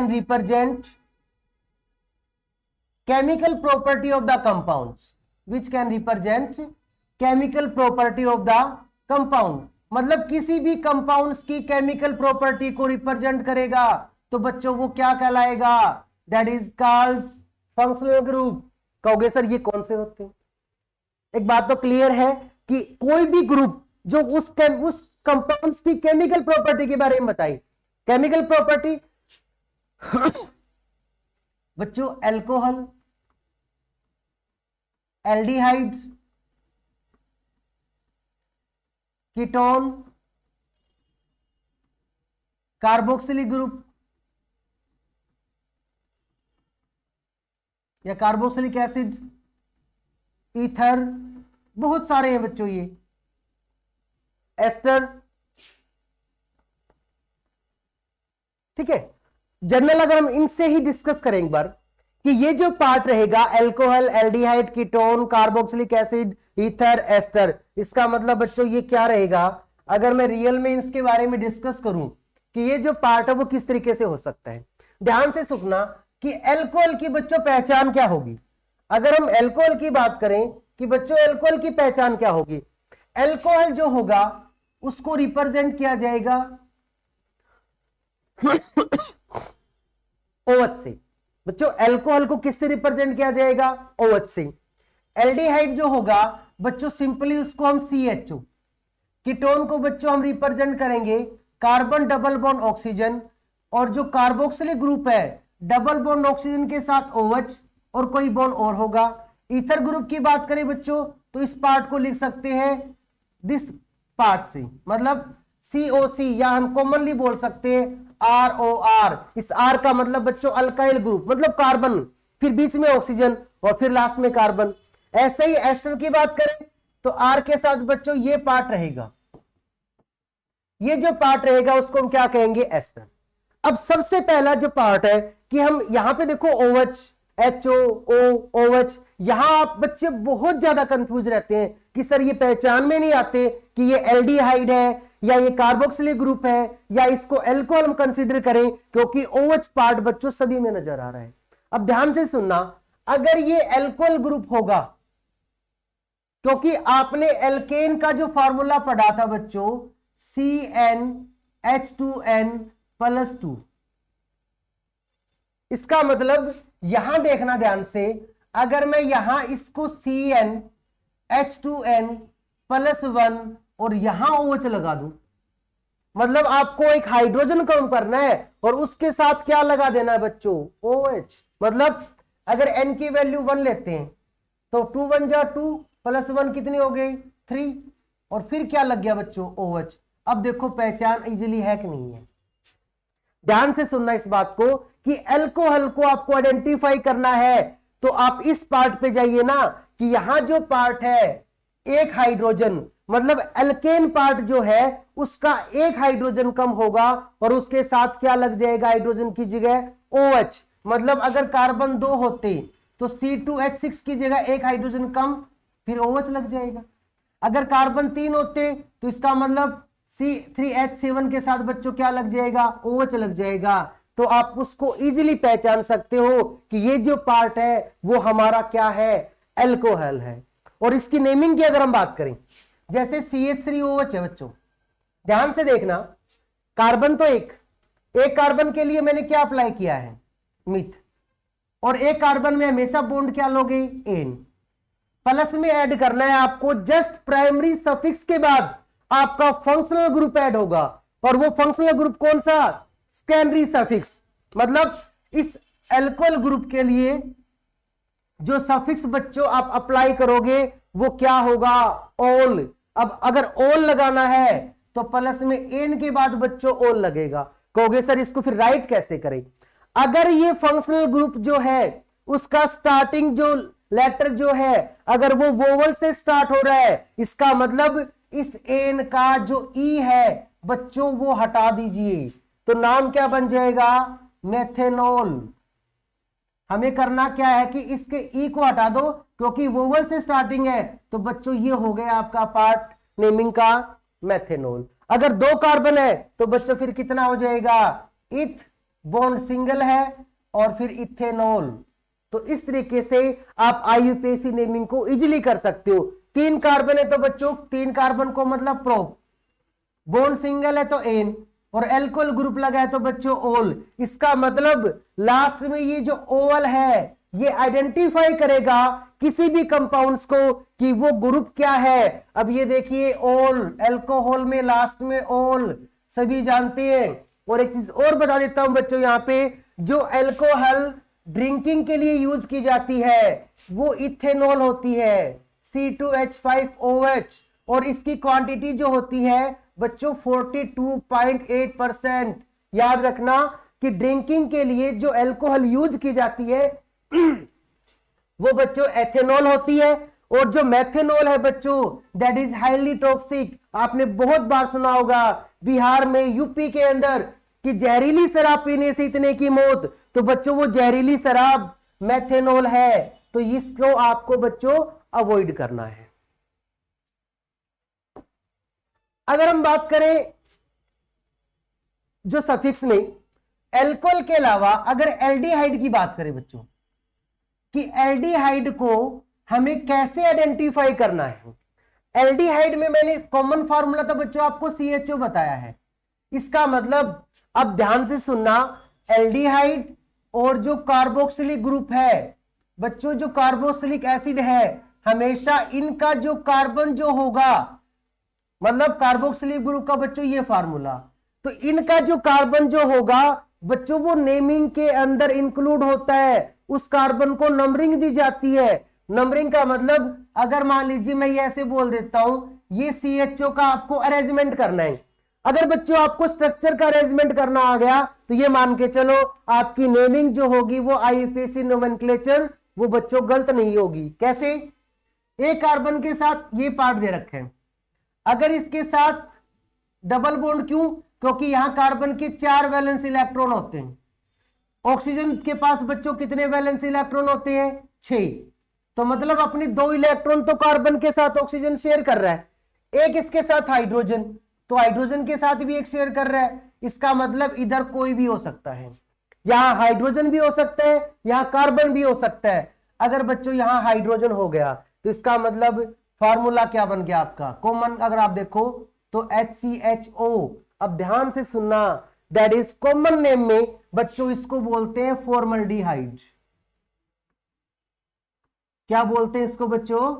represent chemical property of the compounds, मतलब किसी भी कंपाउंड्स की केमिकल प्रॉपर्टी को रिप्रेजेंट करेगा, तो बच्चों वो क्या कहलाएगा? That is called functional group. कहोगे सर ये कौन से होते हैं? एक बात तो क्लियर है कि कोई भी ग्रुप जो उस कंपाउंड्स की केमिकल प्रॉपर्टी के बारे में बताई। केमिकल प्रॉपर्टी बच्चों alcohol, aldehyde, ketone, carboxylic group या कार्बोक्सिलिक एसिड, ईथर, बहुत सारे हैं बच्चों ये, एस्टर। ठीक है, जनरल अगर हम इनसे ही डिस्कस करें एक बार कि ये जो पार्ट रहेगा alcohol, aldehyde, ketone, carboxylic acid, ether, ester, इसका मतलब बच्चों ये क्या रहेगा? अगर मैं रियल में इसके बारे में डिस्कस करूं कि ये जो पार्ट है वो किस तरीके से हो सकता है, ध्यान से सुनना कि अल्कोहल की बच्चों पहचान क्या होगी। अगर हम अल्कोहल की बात करें कि बच्चों अल्कोहल की पहचान क्या होगी, अल्कोहल जो होगा उसको रिप्रेजेंट किया जाएगा OH से। बच्चों अल्कोहल को किससे रिप्रेजेंट किया जाएगा? OH से। एल्डिहाइड जो होगा बच्चों सिंपली उसको हम CHO। कीटोन को बच्चों हम रिप्रेजेंट करेंगे कार्बन डबल बॉन्ड ऑक्सीजन, और जो कार्बोक्सिलिक ग्रुप है डबल बॉन्ड ऑक्सीजन के साथ OH और कोई बॉन्ड और होगा। ईथर ग्रुप की बात करें बच्चों तो इस पार्ट को लिख सकते हैं दिस पार्ट से, मतलब COC, या हम कॉमनली बोल सकते हैं ROR। इस R का मतलब बच्चों अल्काइल ग्रुप, मतलब कार्बन, फिर बीच में ऑक्सीजन और फिर लास्ट में कार्बन। ऐसे ही एस्टर की बात करें तो R के साथ बच्चों ये पार्ट रहेगा, ये जो पार्ट रहेगा उसको हम क्या कहेंगे? एस्टर। अब सबसे पहला जो पार्ट है कि हम यहां पे देखो OH, HO, OH, यहां आप बच्चे बहुत ज्यादा कंफ्यूज रहते हैं कि सर ये पहचान में नहीं आते कि ये एल्डिहाइड है या ये कार्बोक्सिलिक ग्रुप है या इसको अल्कोहल हम कंसीडर करें, क्योंकि OH पार्ट बच्चों सभी में नजर आ रहा है। अब ध्यान से सुनना, अगर ये अल्कोहल ग्रुप होगा, क्योंकि आपने एल्केन का जो फॉर्मूला पढ़ा था बच्चों CnH2n+2, इसका मतलब यहां देखना ध्यान से, अगर मैं यहां इसको CnH2n+1 और यहां OH लगा दूं, मतलब आपको एक हाइड्रोजन कम करना है और उसके साथ क्या लगा देना है बच्चों? OH। मतलब अगर n की वैल्यू 1 लेते हैं तो 2 1 जा 2 +1 कितनी हो गई? 3, और फिर क्या लग गया बच्चों? OH। अब देखो पहचान इजीली है कि नहीं है? ध्यान से सुनना इस बात को कि अल्कोहल को आपको आइडेंटिफाई करना है तो आप इस पार्ट पे जाइए ना कि यहां जो पार्ट है एक हाइड्रोजन, मतलब अल्केन पार्ट जो है उसका एक हाइड्रोजन कम होगा और उसके साथ क्या लग जाएगा हाइड्रोजन की जगह? OH। मतलब अगर कार्बन 2 होते तो C2H6 की जगह एक हाइड्रोजन कम, फिर OH लग जाएगा। अगर कार्बन 3 होते तो इसका मतलब C3H7 के साथ बच्चों क्या लग जाएगा, OH लग जाएगा। तो आप उसको इजीली पहचान सकते हो कि ये जो पार्ट है वो हमारा क्या है, एल्कोहल है। और इसकी नेमिंग की अगर हम बात करें, जैसे CH3OH है बच्चों, ध्यान से देखना, कार्बन तो एक कार्बन के लिए मैंने क्या अप्लाई किया है, मिथ, और एक कार्बन में हमेशा बॉन्ड क्या लोगे, एन। प्लस में ऐड करना है आपको, जस्ट प्राइमरी सफिक्स के बाद आपका फंक्शनल ग्रुप ऐड होगा, और वो फंक्शनल ग्रुप कौन सा, सेकेंडरी सफिक्स। मतलब इस एल्कोहल ग्रुप के लिए जो सफिक्स बच्चों आप अप्लाई करोगे वो क्या होगा, ओल। अब अगर ओल लगाना है तो प्लस में एन के बाद बच्चों ओल लगेगा। कहोगे सर इसको फिर राइट कैसे करें। अगर ये फंक्शनल ग्रुप जो है उसका स्टार्टिंग जो लेटर जो है अगर वो वोवल से स्टार्ट हो रहा है, इसका मतलब इस एन का जो ई है बच्चों वो हटा दीजिए, तो नाम क्या बन जाएगा, मेथेनॉल। हमें करना क्या है कि इसके ई को हटा दो क्योंकि वोवल से स्टार्टिंग है, तो बच्चों ये हो गया आपका पार्ट नेमिंग का, मेथेनॉल। अगर 2 कार्बन है तो बच्चों फिर कितना हो जाएगा, इथ, बॉन्ड सिंगल है और फिर इथेनॉल। तो इस तरीके से आप आईयूपीएसी नेमिंग को इजीली कर सकते हो। 3 कार्बन है तो बच्चों 3 कार्बन को मतलब प्रोप, बॉन्ड सिंगल है तो एन, और एल्कोहल ग्रुप लगा है तो बच्चों ओल। इसका मतलब लास्ट में ये जो ओल है ये आइडेंटिफाई करेगा किसी भी कंपाउंड्स को कि वो ग्रुप क्या है। अब ये देखिए ओल, एल्कोहल में लास्ट में ओल, सभी जानते हैं। और एक चीज और बता देता हूं बच्चों, यहां पे जो एल्कोहल ड्रिंकिंग के लिए यूज की जाती है वो इथेनॉल होती है, C2H5OH, और इसकी क्वांटिटी जो होती है बच्चों 42.8%। याद रखना कि ड्रिंकिंग के लिए जो एल्कोहल यूज की जाती है वो बच्चों एथेनॉल होती है, और जो मेथेनॉल है बच्चों दैट इज हाईली टॉक्सिक। आपने बहुत बार सुना होगा बिहार में, यूपी के अंदर कि जहरीली शराब पीने से इतने की मौत, तो बच्चों वो जहरीली शराब मेथेनॉल है, तो इसको आपको बच्चों अवॉइड करना है। अगर हम बात करें जो सफिक्स में एल्कोहल के अलावा अगर एल्डिहाइड की बात करें बच्चों, कि एल्डिहाइड को हमें कैसे आइडेंटिफाई करना है। एल्डिहाइड में मैंने कॉमन फार्मूला तो बच्चों आपको CHO बताया है। इसका मतलब अब ध्यान से सुनना, एल्डिहाइड और जो कार्बोक्सिलिक ग्रुप है बच्चों, जो कार्बोक्सिलिक एसिड है, हमेशा इनका जो कार्बन जो होगा, मतलब कार्बोक्सिलिक ग्रुप का बच्चों ये फार्मूला, तो इनका जो कार्बन जो होगा बच्चों वो नेमिंग के अंदर इंक्लूड होता है। उस कार्बन को नंबरिंग दी जाती है। नंबरिंग का मतलब अगर मान लीजिए मैं ये ऐसे बोल देता हूं, ये CHO का आपको अरेंजमेंट करना है। अगर बच्चों आपको स्ट्रक्चर का अरेंजमेंट करना आ गया तो ये मान के चलो आपकी नेमिंग जो होगी वो आईयूपीएसी नोमेनक्लेचर वो बच्चों गलत नहीं होगी। कैसे, एक कार्बन के साथ ये पार्ट दे रखे हैं, अगर इसके साथ डबल बॉन्ड, क्यों, क्योंकि यहां कार्बन के 4 वैलेंस इलेक्ट्रॉन होते हैं। ऑक्सीजन के पास बच्चों कितने वैलेंस इलेक्ट्रॉन होते हैं, 6। तो मतलब अपनी 2 इलेक्ट्रॉन तो कार्बन के साथ ऑक्सीजन शेयर कर रहा है, एक इसके साथ हाइड्रोजन, तो हाइड्रोजन के साथ भी एक शेयर कर रहा है। इसका मतलब इधर कोई भी हो सकता है, यहां हाइड्रोजन भी हो सकता है, यहां कार्बन भी हो सकता है। अगर बच्चों यहां हाइड्रोजन हो गया तो इसका मतलब फार्मूला क्या बन गया आपका कॉमन, अगर आप देखो तो HCHO। अब ध्यान से सुनना, दैट इज कॉमन नेम में बच्चों इसको बोलते हैं फॉर्मल्डिहाइड। क्या बोलते हैं इसको बच्चों,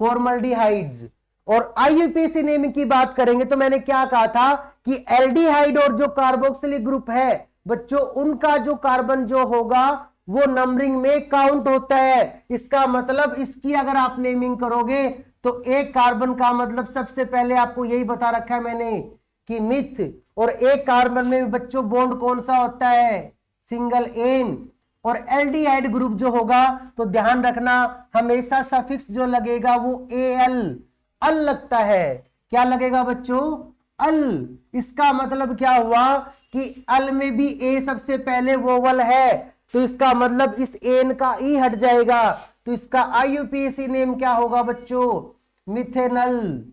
फॉर्मल्डिहाइड। और आईयूपीएसी नेम की बात करेंगे तो मैंने क्या कहा था कि एल्डिहाइड और जो कार्बोक्सिलिक ग्रुप है बच्चों उनका जो कार्बन जो होगा वो नंबरिंग में काउंट होता है। इसका मतलब इसकी अगर आप नेमिंग करोगे तो एक कार्बन का मतलब सबसे पहले आपको यही बता रखा है मैंने कि मिथ, और एक कार्बन में बच्चों बॉन्ड कौन सा होता है, सिंगल एन। और एल्डिहाइड ग्रुप जो होगा तो ध्यान रखना हमेशा सफिक्स जो लगेगा वो अल लगता है। क्या लगेगा बच्चों, अल। इसका मतलब क्या हुआ कि अल में भी ए सबसे पहले वोवल है, तो इसका मतलब इस एन का ई हट जाएगा, तो इसका आईयूपीएसी नेम क्या होगा बच्चों, मिथेनल।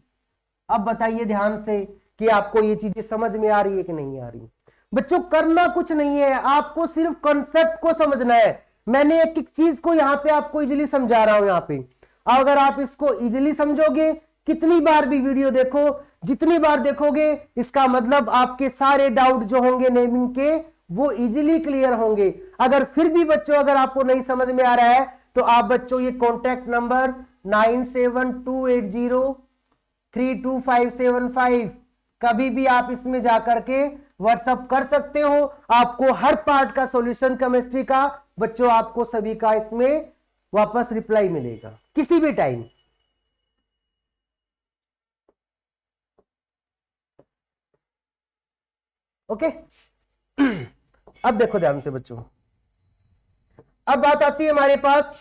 अब बताइए ध्यान से कि आपको ये चीजें समझ में आ रही है कि नहीं आ रही। बच्चों करना कुछ नहीं है, आपको सिर्फ कॉन्सेप्ट को समझना है। मैंने एक एक चीज को यहां पे आपको इजीली समझा रहा हूं यहां पे। अगर आप इसको इजीली समझोगे, कितनी बार भी वीडियो देखो, जितनी बार देखोगे, इसका मतलब आपके सारे डाउट जो होंगे नेमिंग के वो इजीली क्लियर होंगे। अगर फिर भी बच्चों अगर आपको नहीं समझ में आ रहा है तो आप बच्चों ये कॉन्टैक्ट नंबर 9728032575 कभी भी आप इसमें जाकर के व्हाट्सअप कर सकते हो। आपको हर पार्ट का सॉल्यूशन केमिस्ट्री का बच्चों आपको सभी का इसमें वापस रिप्लाई मिलेगा किसी भी टाइम। ओके अब देखो ध्यान से बच्चों, अब बात आती है हमारे पास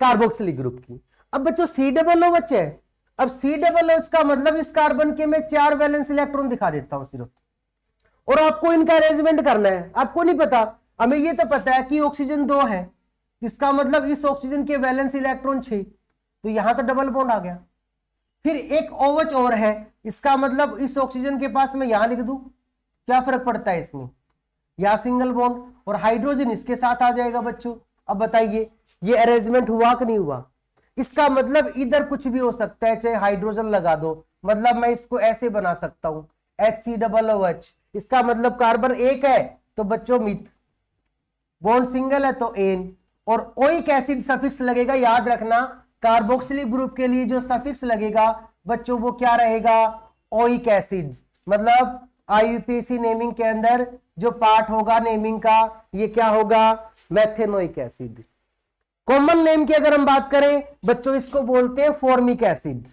कार्बोक्सिलिक ग्रुप की। अब बच्चों COOH है। अब COOH का मतलब इस कार्बन के मैं 4 वैलेंस इलेक्ट्रॉन दिखा देता हूं सिर्फ, और आपको इनका अरेंजमेंट करना है। आपको नहीं पता, हमें ये तो पता है कि ऑक्सीजन 2 है, इसका मतलब इस ऑक्सीजन के वैलेंस इलेक्ट्रॉन 6, तो यहां तो डबल बॉन्ड आ गया। फिर एक OH और है, इसका मतलब इस ऑक्सीजन के पास मैं यहां लिख दूं, क्या फर्क पड़ता है इसमें, या सिंगल बॉन्ड, और हाइड्रोजन इसके साथ आ जाएगा बच्चों। अब बताइए ये अरेंजमेंट हुआ कि नहीं हुआ। इसका मतलब इधर कुछ भी हो सकता है, चाहे हाइड्रोजन लगा दो, मतलब मैं इसको ऐसे बना सकता हूं HCOOH। इसका मतलब कार्बन एक है तो बच्चों मिथ, बॉन्ड सिंगल है तो एन, और ओइक एसिड सफिक्स लगेगा। याद रखना कार्बोक्सिलिक ग्रुप के लिए जो सफिक्स लगेगा बच्चों वो क्या रहेगा, ओइक एसिड। मतलब IUPAC नेमिंग के अंदर जो पार्ट होगा नेमिंग का ये क्या होगा, मेथेनोइक एसिड। कॉमन नेम की अगर हम बात करें बच्चों इसको बोलते हैं फॉर्मिक एसिड।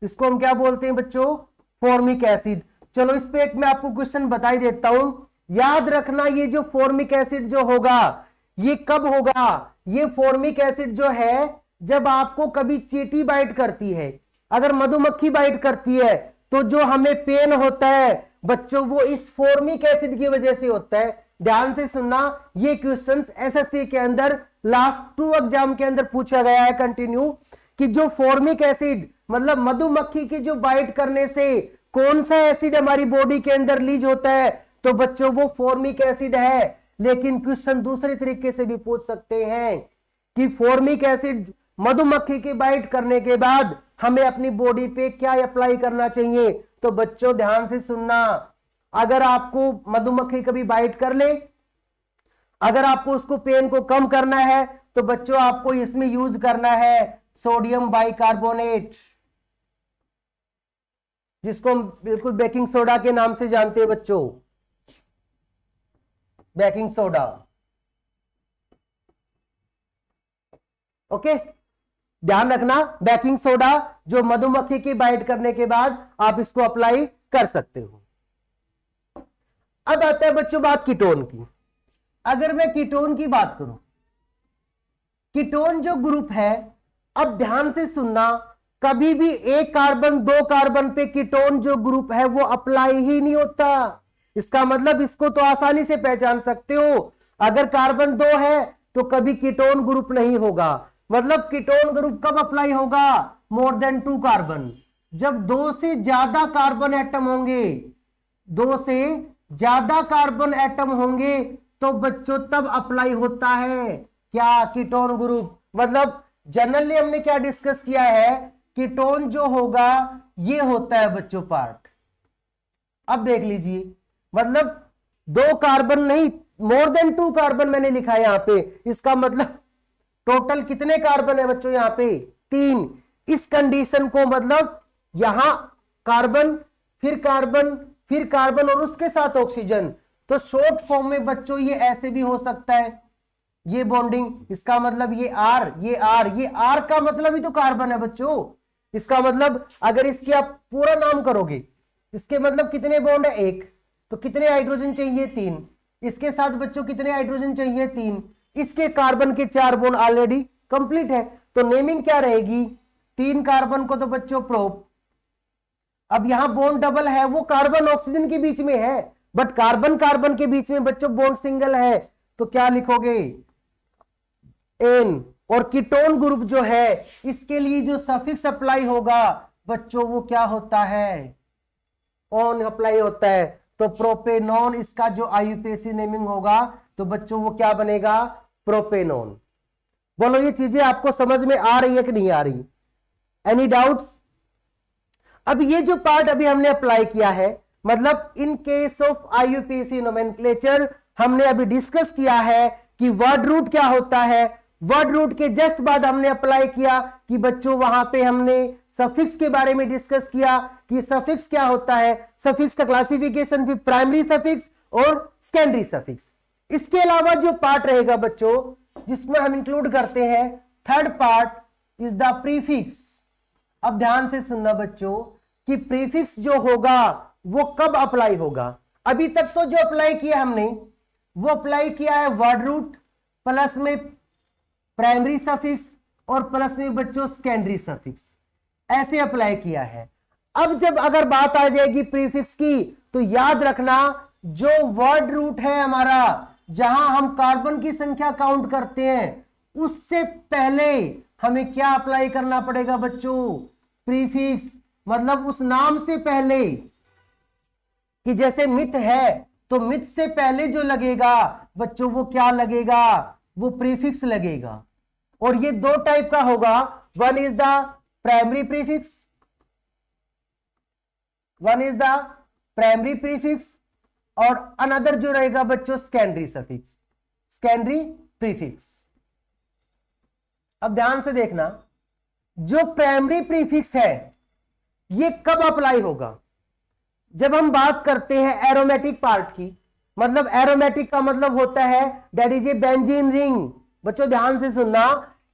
इसको हम क्या बोलते हैं बच्चों, फॉर्मिक एसिड। चलो इस पे एक मैं आपको क्वेश्चन बता ही देता हूं। याद रखना ये जो फॉर्मिक एसिड जो होगा ये कब होगा, ये फॉर्मिक एसिड जो है जब आपको कभी चींटी बाइट करती है, अगर मधुमक्खी बाइट करती है तो जो हमें पेन होता है बच्चों वो इस फॉर्मिक एसिड की वजह से होता है। ध्यान से सुनना, ये क्वेश्चंस SSC के अंदर लास्ट 2 एग्जाम के अंदर पूछा गया है कंटिन्यू, कि जो फॉर्मिक एसिड मतलब मधुमक्खी की जो बाइट करने से कौन सा एसिड हमारी बॉडी के अंदर रिलीज होता है, तो बच्चों वो फॉर्मिक एसिड है। लेकिन क्वेश्चन दूसरे तरीके से भी पूछ सकते हैं कि फॉर्मिक एसिड मधुमक्खी की बाइट करने के बाद हमें अपनी बॉडी पे क्या अप्लाई करना चाहिए। तो बच्चों ध्यान से सुनना, अगर आपको मधुमक्खी कभी बाइट कर ले, अगर आपको उसको पेन को कम करना है तो बच्चों आपको इसमें यूज करना है सोडियम बाइकार्बोनेट, जिसको हम बिल्कुल बेकिंग सोडा के नाम से जानते हैं बच्चों, बेकिंग सोडा। ओके ध्यान रखना, बेकिंग सोडा जो मधुमक्खी की बाइट करने के बाद आप इसको अप्लाई कर सकते हो। अब आता है बच्चों बात कीटोन की। अगर मैं कीटोन की बात करूं, कीटोन जो ग्रुप है, अब ध्यान से सुनना, कभी भी एक कार्बन 2 कार्बन पे कीटोन जो ग्रुप है वो अप्लाई ही नहीं होता। इसका मतलब इसको तो आसानी से पहचान सकते हो, अगर कार्बन 2 है तो कभी कीटोन ग्रुप नहीं होगा। मतलब कीटोन ग्रुप कब अप्लाई होगा, मोर देन 2 कार्बन, जब 2 से ज्यादा कार्बन एटम होंगे, 2 से ज्यादा कार्बन एटम होंगे तो बच्चों तब अप्लाई होता है क्या, कीटोन ग्रुप। मतलब जनरली हमने क्या डिस्कस किया है, कीटोन जो होगा ये होता है बच्चों पार्ट। अब देख लीजिए, मतलब 2 कार्बन नहीं, मोर देन 2 कार्बन मैंने लिखा है यहां पे, इसका मतलब टोटल कितने कार्बन है बच्चों यहां पे, 3। इस कंडीशन को मतलब यहां कार्बन फिर कार्बन फिर कार्बन और उसके साथ ऑक्सीजन, तो शॉर्ट फॉर्म में बच्चों ये ऐसे भी हो सकता है, ये बॉन्डिंग, इसका मतलब ये आर, ये आर, ये आर का मतलब ही तो कार्बन है बच्चों। इसका मतलब अगर इसकी आप पूरा नाम करोगे, इसके मतलब कितने बॉन्ड है, 1, तो कितने हाइड्रोजन चाहिए, 3। इसके साथ बच्चों कितने हाइड्रोजन चाहिए, 3। इसके कार्बन के 4 बॉन्ड ऑलरेडी कंप्लीट है, तो नेमिंग क्या रहेगी, 3 कार्बन को तो बच्चों प्रोप। अब यहां बॉन्ड डबल है, वो कार्बन ऑक्सीजन के बीच में है, बट कार्बन कार्बन के बीच में बच्चों बॉन्ड सिंगल है, तो क्या लिखोगे, एन, और कीटोन ग्रुप जो है इसके लिए जो सफिक्स अप्लाई होगा बच्चों वो क्या होता है, ऑन अप्लाई होता है। तो प्रोपेनॉन इसका जो आईयूपीएसी नेमिंग होगा तो बच्चों वो क्या बनेगा, प्रोपेनॉन। बोलो ये चीजें आपको समझ में आ रही है कि नहीं आ रही, एनी डाउट्स? अब ये जो पार्ट अभी हमने अप्लाई किया है, मतलब इन केस ऑफ आईयूपीएसी नोमेनक्लेचर हमने अभी डिस्कस किया है कि वर्ड रूट क्या होता है। वर्ड रूट के जस्ट बाद हमने अप्लाई किया कि बच्चों वहां पे हमने सफिक्स के बारे में डिस्कस किया कि सफिक्स क्या होता है। सफिक्स का क्लासिफिकेशन भी प्राइमरी सफिक्स और सेकेंडरी सफिक्स। इसके अलावा जो पार्ट रहेगा बच्चों जिसमें हम इंक्लूड करते हैं, third part is the prefix. अब ध्यान से सुनना बच्चों कि प्रीफिक्स जो होगा वो कब अप्लाई होगा। अभी तक तो जो अप्लाई किया हमने वो अप्लाई किया है वर्ड रूट प्लस में प्राइमरी सफिक्स और प्लस में बच्चों सेकेंडरी सफिक्स, ऐसे अप्लाई किया है। अब जब अगर बात आ जाएगी प्रीफिक्स की तो याद रखना जो वर्ड रूट है हमारा, जहां हम कार्बन की संख्या काउंट करते हैं, उससे पहले हमें क्या अप्लाई करना पड़ेगा बच्चों, प्रीफिक्स। मतलब उस नाम से पहले, कि जैसे मिथ है तो मिथ से पहले जो लगेगा बच्चों वो क्या लगेगा, वो प्रीफिक्स लगेगा। और ये दो टाइप का होगा, one is the primary prefix, one is the primary prefix और अनदर जो रहेगा बच्चों सेकेंडरी सफिक्स, सेकेंडरी प्रीफिक्स। अब ध्यान से देखना, जो प्राइमरी प्रीफिक्स है ये कब अप्लाई होगा, जब हम बात करते हैं एरोमेटिक पार्ट की। मतलब एरोमेटिक का मतलब होता है that is A benzene ring. बच्चों ध्यान से सुनना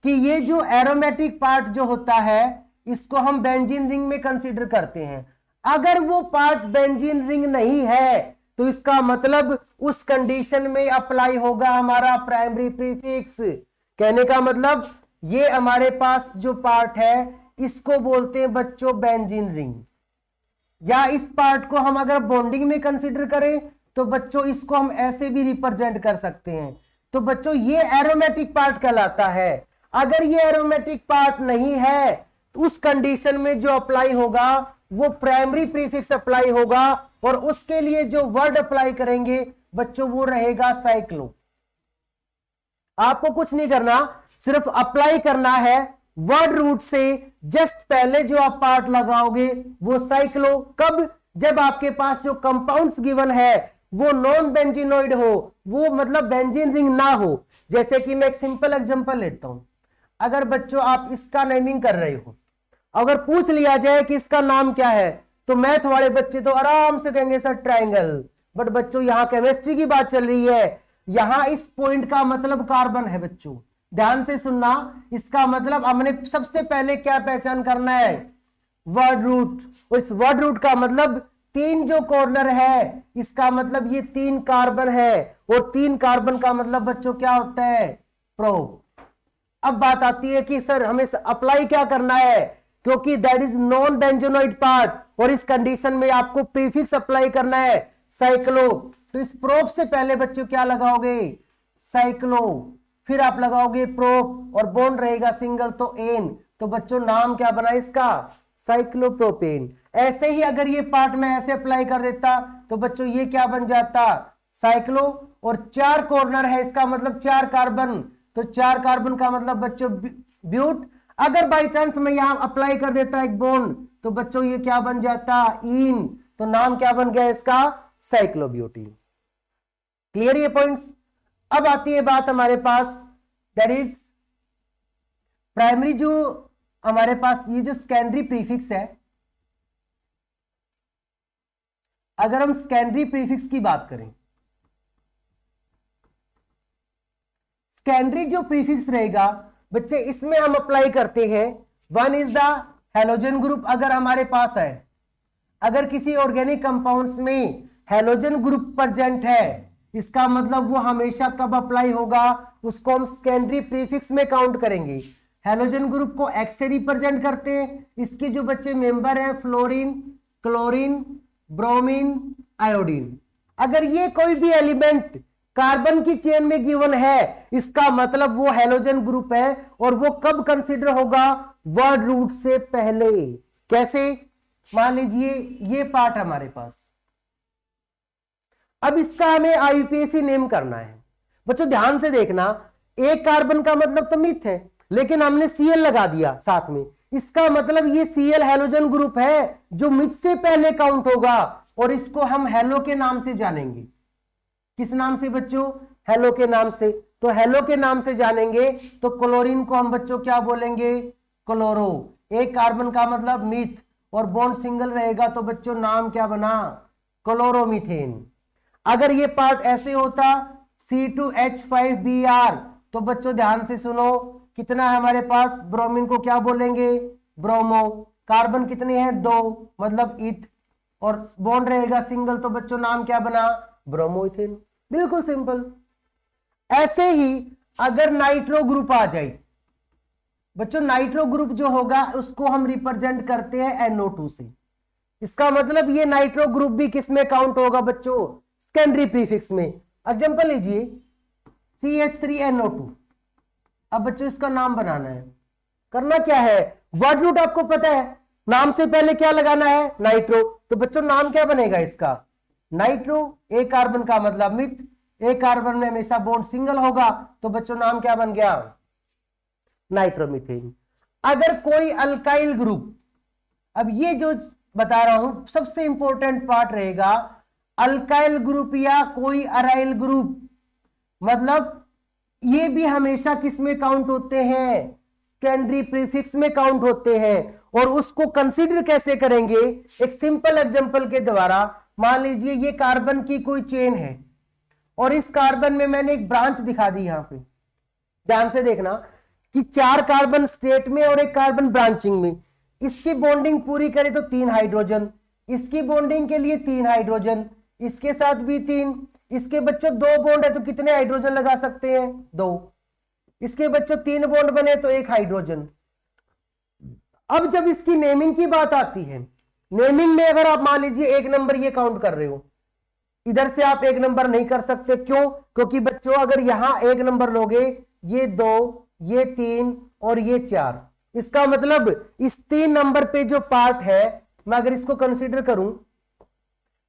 कि ये जो एरोमेटिक पार्ट जो होता है इसको हम बेंजीन रिंग में कंसीडर करते हैं। अगर वो पार्ट बेंजीन रिंग नहीं है तो इसका मतलब उस कंडीशन में अप्लाई होगा हमारा प्राइमरी प्रीफिक्स। कहने का मतलब ये हमारे पास जो पार्ट है इसको बोलते हैं बच्चों बेंजीन रिंग। या इस पार्ट को हम अगर बॉन्डिंग में कंसीडर करें तो बच्चों इसको हम ऐसे भी रिप्रेजेंट कर सकते हैं। तो बच्चों ये एरोमेटिक पार्ट कहलाता है। अगर ये एरोमेटिक पार्ट नहीं है तो उस कंडीशन में जो अप्लाई होगा वो प्राइमरी प्रीफिक्स अप्लाई होगा और उसके लिए जो वर्ड अप्लाई करेंगे बच्चों वो रहेगा साइक्लो। आपको कुछ नहीं करना, सिर्फ अप्लाई करना है वर्ड रूट से जस्ट पहले जो आप पार्ट लगाओगे वो साइक्लो। कब, जब आपके पास जो कंपाउंड्स गिवन है वो नॉन बेंजीनोइड हो, वो मतलब बेंजीन रिंग ना हो। जैसे कि मैं एक सिंपल एग्जांपल लेता हूं, अगर बच्चों आप इसका नेमिंग कर रहे हो, अगर पूछ लिया जाए कि इसका नाम क्या है तो मैथ वाले बच्चे तो आराम से कहेंगे सर ट्रायंगल। बट बच्चों यहां केमिस्ट्री की बात चल रही है, यहां इस पॉइंट का मतलब कार्बन है। बच्चों ध्यान से सुनना, इसका मतलब हमने सबसे पहले क्या पहचान करना है, वर्ड रूट। और इस वर्ड रूट का मतलब तीन जो कॉर्नर है इसका मतलब ये तीन कार्बन है और तीन कार्बन का मतलब बच्चों क्या होता है, प्रोप। अब बात आती है कि सर हमें अप्लाई क्या करना है, क्योंकि दैट इज नॉन बेंजोनोइड पार्ट और इस कंडीशन में आपको प्रीफिक्स अप्लाई करना है साइक्लो। तो इस प्रोप से पहले बच्चों क्या लगाओगे, साइक्लो, फिर आप लगाओगे प्रोप और बॉन्ड रहेगा सिंगल तो एन। तो बच्चों नाम क्या बना इसका, साइक्लोप्रोपेन। ऐसे ही अगर ये पार्ट में ऐसे अप्लाई कर देता तो बच्चों ये क्या बन जाता, साइक्लो। और चार कॉर्नर है इसका मतलब चार कार्बन, तो चार कार्बन का मतलब बच्चों ब्यूट। अगर बाई चांस मैं यहां अप्लाई कर देता एक बॉन्ड तो बच्चों ये क्या बन जाता, इन। तो नाम क्या बन गया इसका, साइक्लोब्यूटीन। क्लियर ये पॉइंट्स। अब आती है बात हमारे पास दैट इज प्राइमरी, जो हमारे पास ये जो सेकेंडरी प्रीफिक्स है। अगर हम सेकेंडरी प्रीफिक्स की बात करें, सेकेंडरी जो प्रीफिक्स रहेगा बच्चे इसमें हम अप्लाई करते हैं, one is the halogen group. अगर हमारे पास है, अगर किसी ऑर्गेनिक कंपाउंड्स में हेलोजन ग्रुप प्रेजेंट है इसका मतलब वो हमेशा कब अप्लाई होगा, उसको हम सेकेंडरी प्रीफिक्स में काउंट करेंगे। हेलोजन ग्रुप को एक्स से रिप्रेजेंट करते हैं। इसके जो बच्चे मेंबर हैं फ्लोरीन, क्लोरीन, ब्रोमीन, आयोडीन। अगर ये कोई भी एलिमेंट कार्बन की चेन में गिवन है, इसका मतलब वो हैलोजन ग्रुप है और वो कब कंसीडर होगा, वर्ड रूट से पहले। कैसे, मान लीजिए ये पार्ट हमारे पास, अब इसका हमें आईयूपीएसी नेम करना है। बच्चों ध्यान से देखना, एक कार्बन का मतलब तो मिथ है, लेकिन हमने Cl लगा दिया साथ में, इसका मतलब ये Cl हैलोजन ग्रुप है जो मिथ से पहले काउंट होगा और इसको हम हेलो के नाम से जानेंगे। किस नाम से बच्चों, हेलो के नाम से। तो हेलो के नाम से जानेंगे तो क्लोरीन को हम बच्चों क्या बोलेंगे, क्लोरो। एक कार्बन का मतलब मिथ और बॉन्ड सिंगल रहेगा तो बच्चों नाम क्या बना, क्लोरोमीथेन। अगर ये पार्ट ऐसे होता C2H5Br तो बच्चों ध्यान से सुनो, कितना है हमारे पास, ब्रोमीन को क्या बोलेंगे, ब्रोमो। कार्बन कितने हैं, 2, मतलब इथ, और बॉन्ड रहेगा सिंगल तो बच्चों नाम क्या बना, ब्रोमोइथेन। बिल्कुल सिंपल। ऐसे ही अगर नाइट्रो ग्रुप आ जाए बच्चों, नाइट्रो ग्रुप जो होगा उसको हम रिप्रेजेंट करते हैं NO2 से। इसका मतलब ये नाइट्रो ग्रुप भी किस में काउंट होगा बच्चों, सेकेंडरी प्रीफिक्स में। एग्जांपल लीजिए CH3NO2। अब बच्चों इसका नाम बनाना है, करना क्या है, वर्ड रूट आपको पता है, नाम से पहले क्या लगाना है, नाइट्रो। तो बच्चों नाम क्या बनेगा इसका, नाइट्रो। एक कार्बन का मतलब मिथ, एक कार्बन में हमेशा बॉन्ड सिंगल होगा तो बच्चों नाम क्या बन गया, नाइट्रोमीथेन। अगर कोई अल्काइल ग्रुप, अब ये जो बता रहा हूं सबसे इंपॉर्टेंट पार्ट रहेगा, अल्काइल ग्रुप या कोई अराइल ग्रुप, मतलब ये भी हमेशा किस में काउंट होते हैं, सेकेंडरी प्रीफिक्स में काउंट होते हैं। और उसको कंसीडर कैसे करेंगे, एक सिंपल एग्जांपल के द्वारा। मान लीजिए ये कार्बन की कोई चेन है और इस कार्बन में मैंने एक ब्रांच दिखा दी, यहां पे ध्यान से देखना कि 4 कार्बन स्टेट में और एक कार्बन ब्रांचिंग में। इसकी बॉन्डिंग पूरी करें तो 3 हाइड्रोजन, इसकी बॉन्डिंग के लिए 3 हाइड्रोजन, इसके साथ भी 3, इसके बच्चों 2 बॉन्ड है तो कितने हाइड्रोजन लगा सकते हैं, 2। इसके बच्चों 3 बॉन्ड बने तो 1 हाइड्रोजन। अब जब इसकी नेमिंग की बात आती है, नेमिंग में अगर आप मान लीजिए 1 नंबर ये काउंट कर रहे हो, इधर से आप 1 नंबर नहीं कर सकते, क्यों, क्योंकि बच्चों अगर यहां 1 नंबर लोगे, ये 2, ये 3 और ये 4, इसका मतलब इस 3 नंबर पे जो पार्ट है, मैं अगर इसको कंसीडर करूं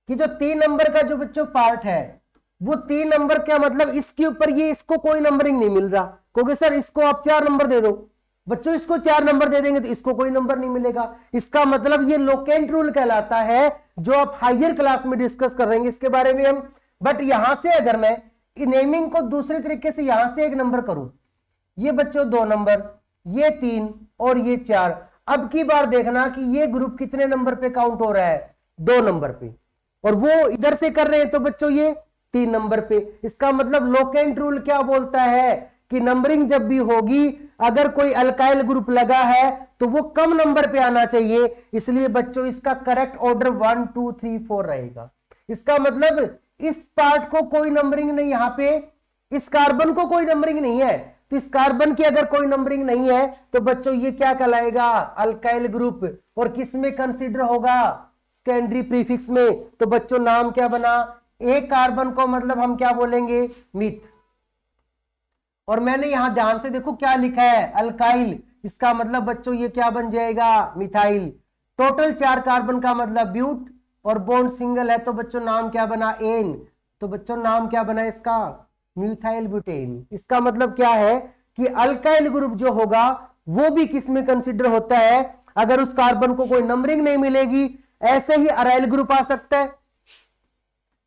कि जो 3 नंबर का जो बच्चों पार्ट है, वो 3 नंबर क्या मतलब इसके ऊपर ये इसको कोई नंबरिंग नहीं मिल रहा, क्योंकि सर इसको आप 4 नंबर दे दो। बच्चों इसको 4 नंबर दे देंगे तो इसको कोई नंबर नहीं मिलेगा। इसका मतलब ये लोकेंट रूल कहलाता है, जो आप हायर क्लास में डिस्कस कर रहे हैं इसके बारे में हम। बट यहां से अगर मैं नेमिंग को दूसरे तरीके से यहां से 1 नंबर करूं, ये बच्चों 2 नंबर, ये 3 और ये 4, अब की बार देखना कि ये ग्रुप कितने नंबर पे काउंट हो रहा है, 2 नंबर पे, और वो इधर से कर रहे हैं तो बच्चों ये 3 नंबर पे। इसका मतलब लोकेंट रूल क्या बोलता है कि नंबरिंग जब भी होगी, अगर कोई अल्काइल ग्रुप लगा है तो वो कम नंबर पे आना चाहिए। इसलिए बच्चों इसका करेक्ट ऑर्डर 1 2 3 4 रहेगा। इसका मतलब इस पार्ट को कोई नंबरिंग नहीं, यहां पे इस कार्बन को कोई नंबरिंग नहीं है, तो इस कार्बन की अगर कोई नंबरिंग नहीं है तो बच्चों ये क्या कहलाएगा, अल्काइल ग्रुप। और किस में कंसीडर होगा, सेकेंडरी प्रीफिक्स में। तो बच्चों नाम क्या बना, एक कार्बन को मतलब हम क्या बोलेंगे, मिथ। और मैंने यहां ध्यान से देखो क्या लिखा है, अल्काइल, इसका मतलब बच्चों ये क्या बन जाएगा, मिथाइल। टोटल 4 कार्बन का मतलब ब्यूट, और बॉन्ड सिंगल है तो बच्चों नाम क्या बना, एन। तो बच्चों नाम क्या बना इसका, म्यूथाइल ब्यूटेन। इसका मतलब क्या है कि अल्काइल ग्रुप जो होगा वो भी किस में कंसीडर होता है, अगर उस कार्बन को कोई नंबरिंग नहीं मिलेगी। ऐसे ही अराइल ग्रुप आ सकता है।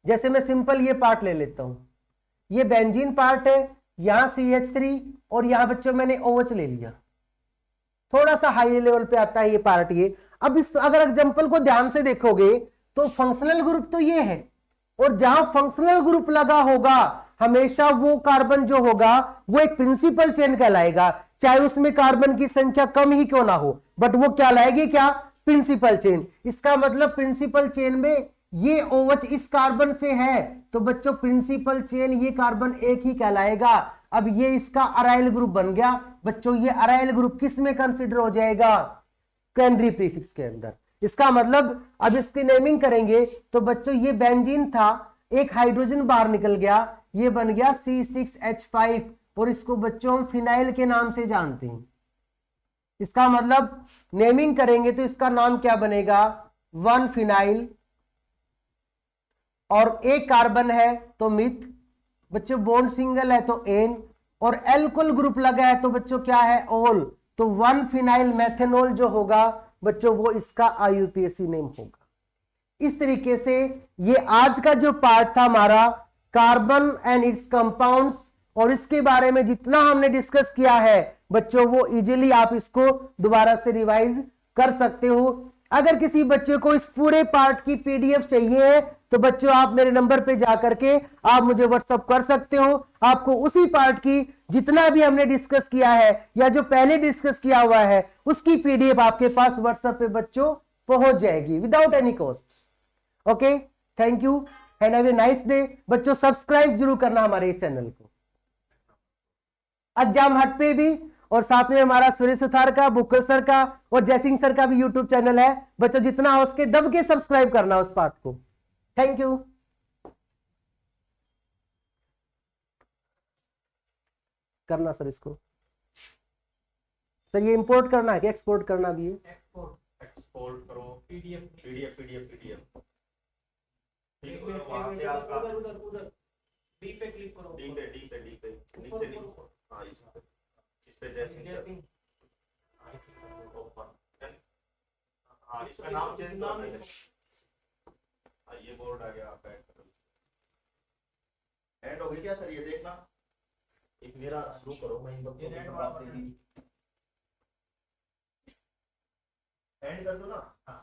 जैसे मैं सिंपल ये पार्ट ले लेता हूं, ये बेंजीन पार्ट है, यहां CH3 और यहां बच्चों मैंने OH ले लिया, थोड़ा सा हाई लेवल पे आता है ये पार्ट। ये अब इस अगर एग्जांपल को ध्यान से देखोगे तो फंक्शनल ग्रुप तो ये है, और जहां फंक्शनल ग्रुप लगा होगा हमेशा वो कार्बन जो होगा वो एक प्रिंसिपल चेन कहलाएगा, चाहे उसमें कार्बन की संख्या कम ही क्यों ना हो, बट वो क्या लाएगी, क्या, प्रिंसिपल चेन। इसका मतलब प्रिंसिपल चेन में ये OH इस कार्बन से है तो बच्चों प्रिंसिपल चेन ये कार्बन एक ही कहलाएगा। अब ये इसका अराइल ग्रुप बन गया। बच्चों ये अराइल ग्रुप किस में कंसीडर हो जाएगा, सेकेंडरी प्रीफिक्स के अंदर। इसका मतलब अब इसकी नेमिंग करेंगे तो बच्चों ये बेंजीन था, एक हाइड्रोजन बाहर निकल गया, ये बन गया C6H5 और इसको बच्चों हम फिनाइल के नाम से जानते हैं। इसका मतलब नेमिंग करेंगे तो इसका नाम क्या बनेगा, 1 फिनाइल, और एक कार्बन है तो मिथ, बच्चों बॉन्ड सिंगल है तो एन, और एल्कोहल ग्रुप लगा है तो बच्चों क्या है, ओल, तो 1 फिनाइल मेथेनॉल जो होगा बच्चों वो इसका IUPAC नेम होगा। इस तरीके से ये आज का जो पार्ट था हमारा कार्बन एंड इट्स कंपाउंड्स, और इसके बारे में जितना हमने डिस्कस किया है बच्चों वो इजीली आप इसको दोबारा से रिवाइज कर सकते हो। अगर किसी बच्चे को इस पूरे पार्ट की PDF चाहिए तो बच्चों आप मेरे नंबर पे जाकर के आप मुझे व्हाट्सअप कर सकते हो। आपको उसी पार्ट की जितना भी हमने डिस्कस किया है या जो पहले डिस्कस किया हुआ है उसकी PDF आपके पास व्हाट्सएप पे बच्चों पहुंच जाएगी without any cost. Okay, thank you and have a nice day. बच्चों सब्सक्राइब जरूर करना हमारे इस चैनल को, एग्जाम हट पे भी, और साथ में हमारा सुरेश सुथार का, बुक्कल सर का और जयसिंह सर का भी यूट्यूब चैनल है। बच्चों जितना हो उसके दब के सब्सक्राइब करना उस पार्ट को। Thank you. करना सर इसको, सर ये इंपोर्ट करना है कि एक्सपोर्ट करना भी है? एक्सपोर्ट करो, पीडीएफ वहां से आपका उधर डी पे क्लिक करो, डी पे नीचे नहीं, हां इस पे जैसे ओपन, हां इसका नाम चेंज करना है। हां ये बोर्ड आ गया, आप ऐड करो। ऐड हो गई क्या सर? ये देखना, एक मेरा शुरू करो, मैं इन बच्चों को बात दे दी, ऐड कर दो ना। हां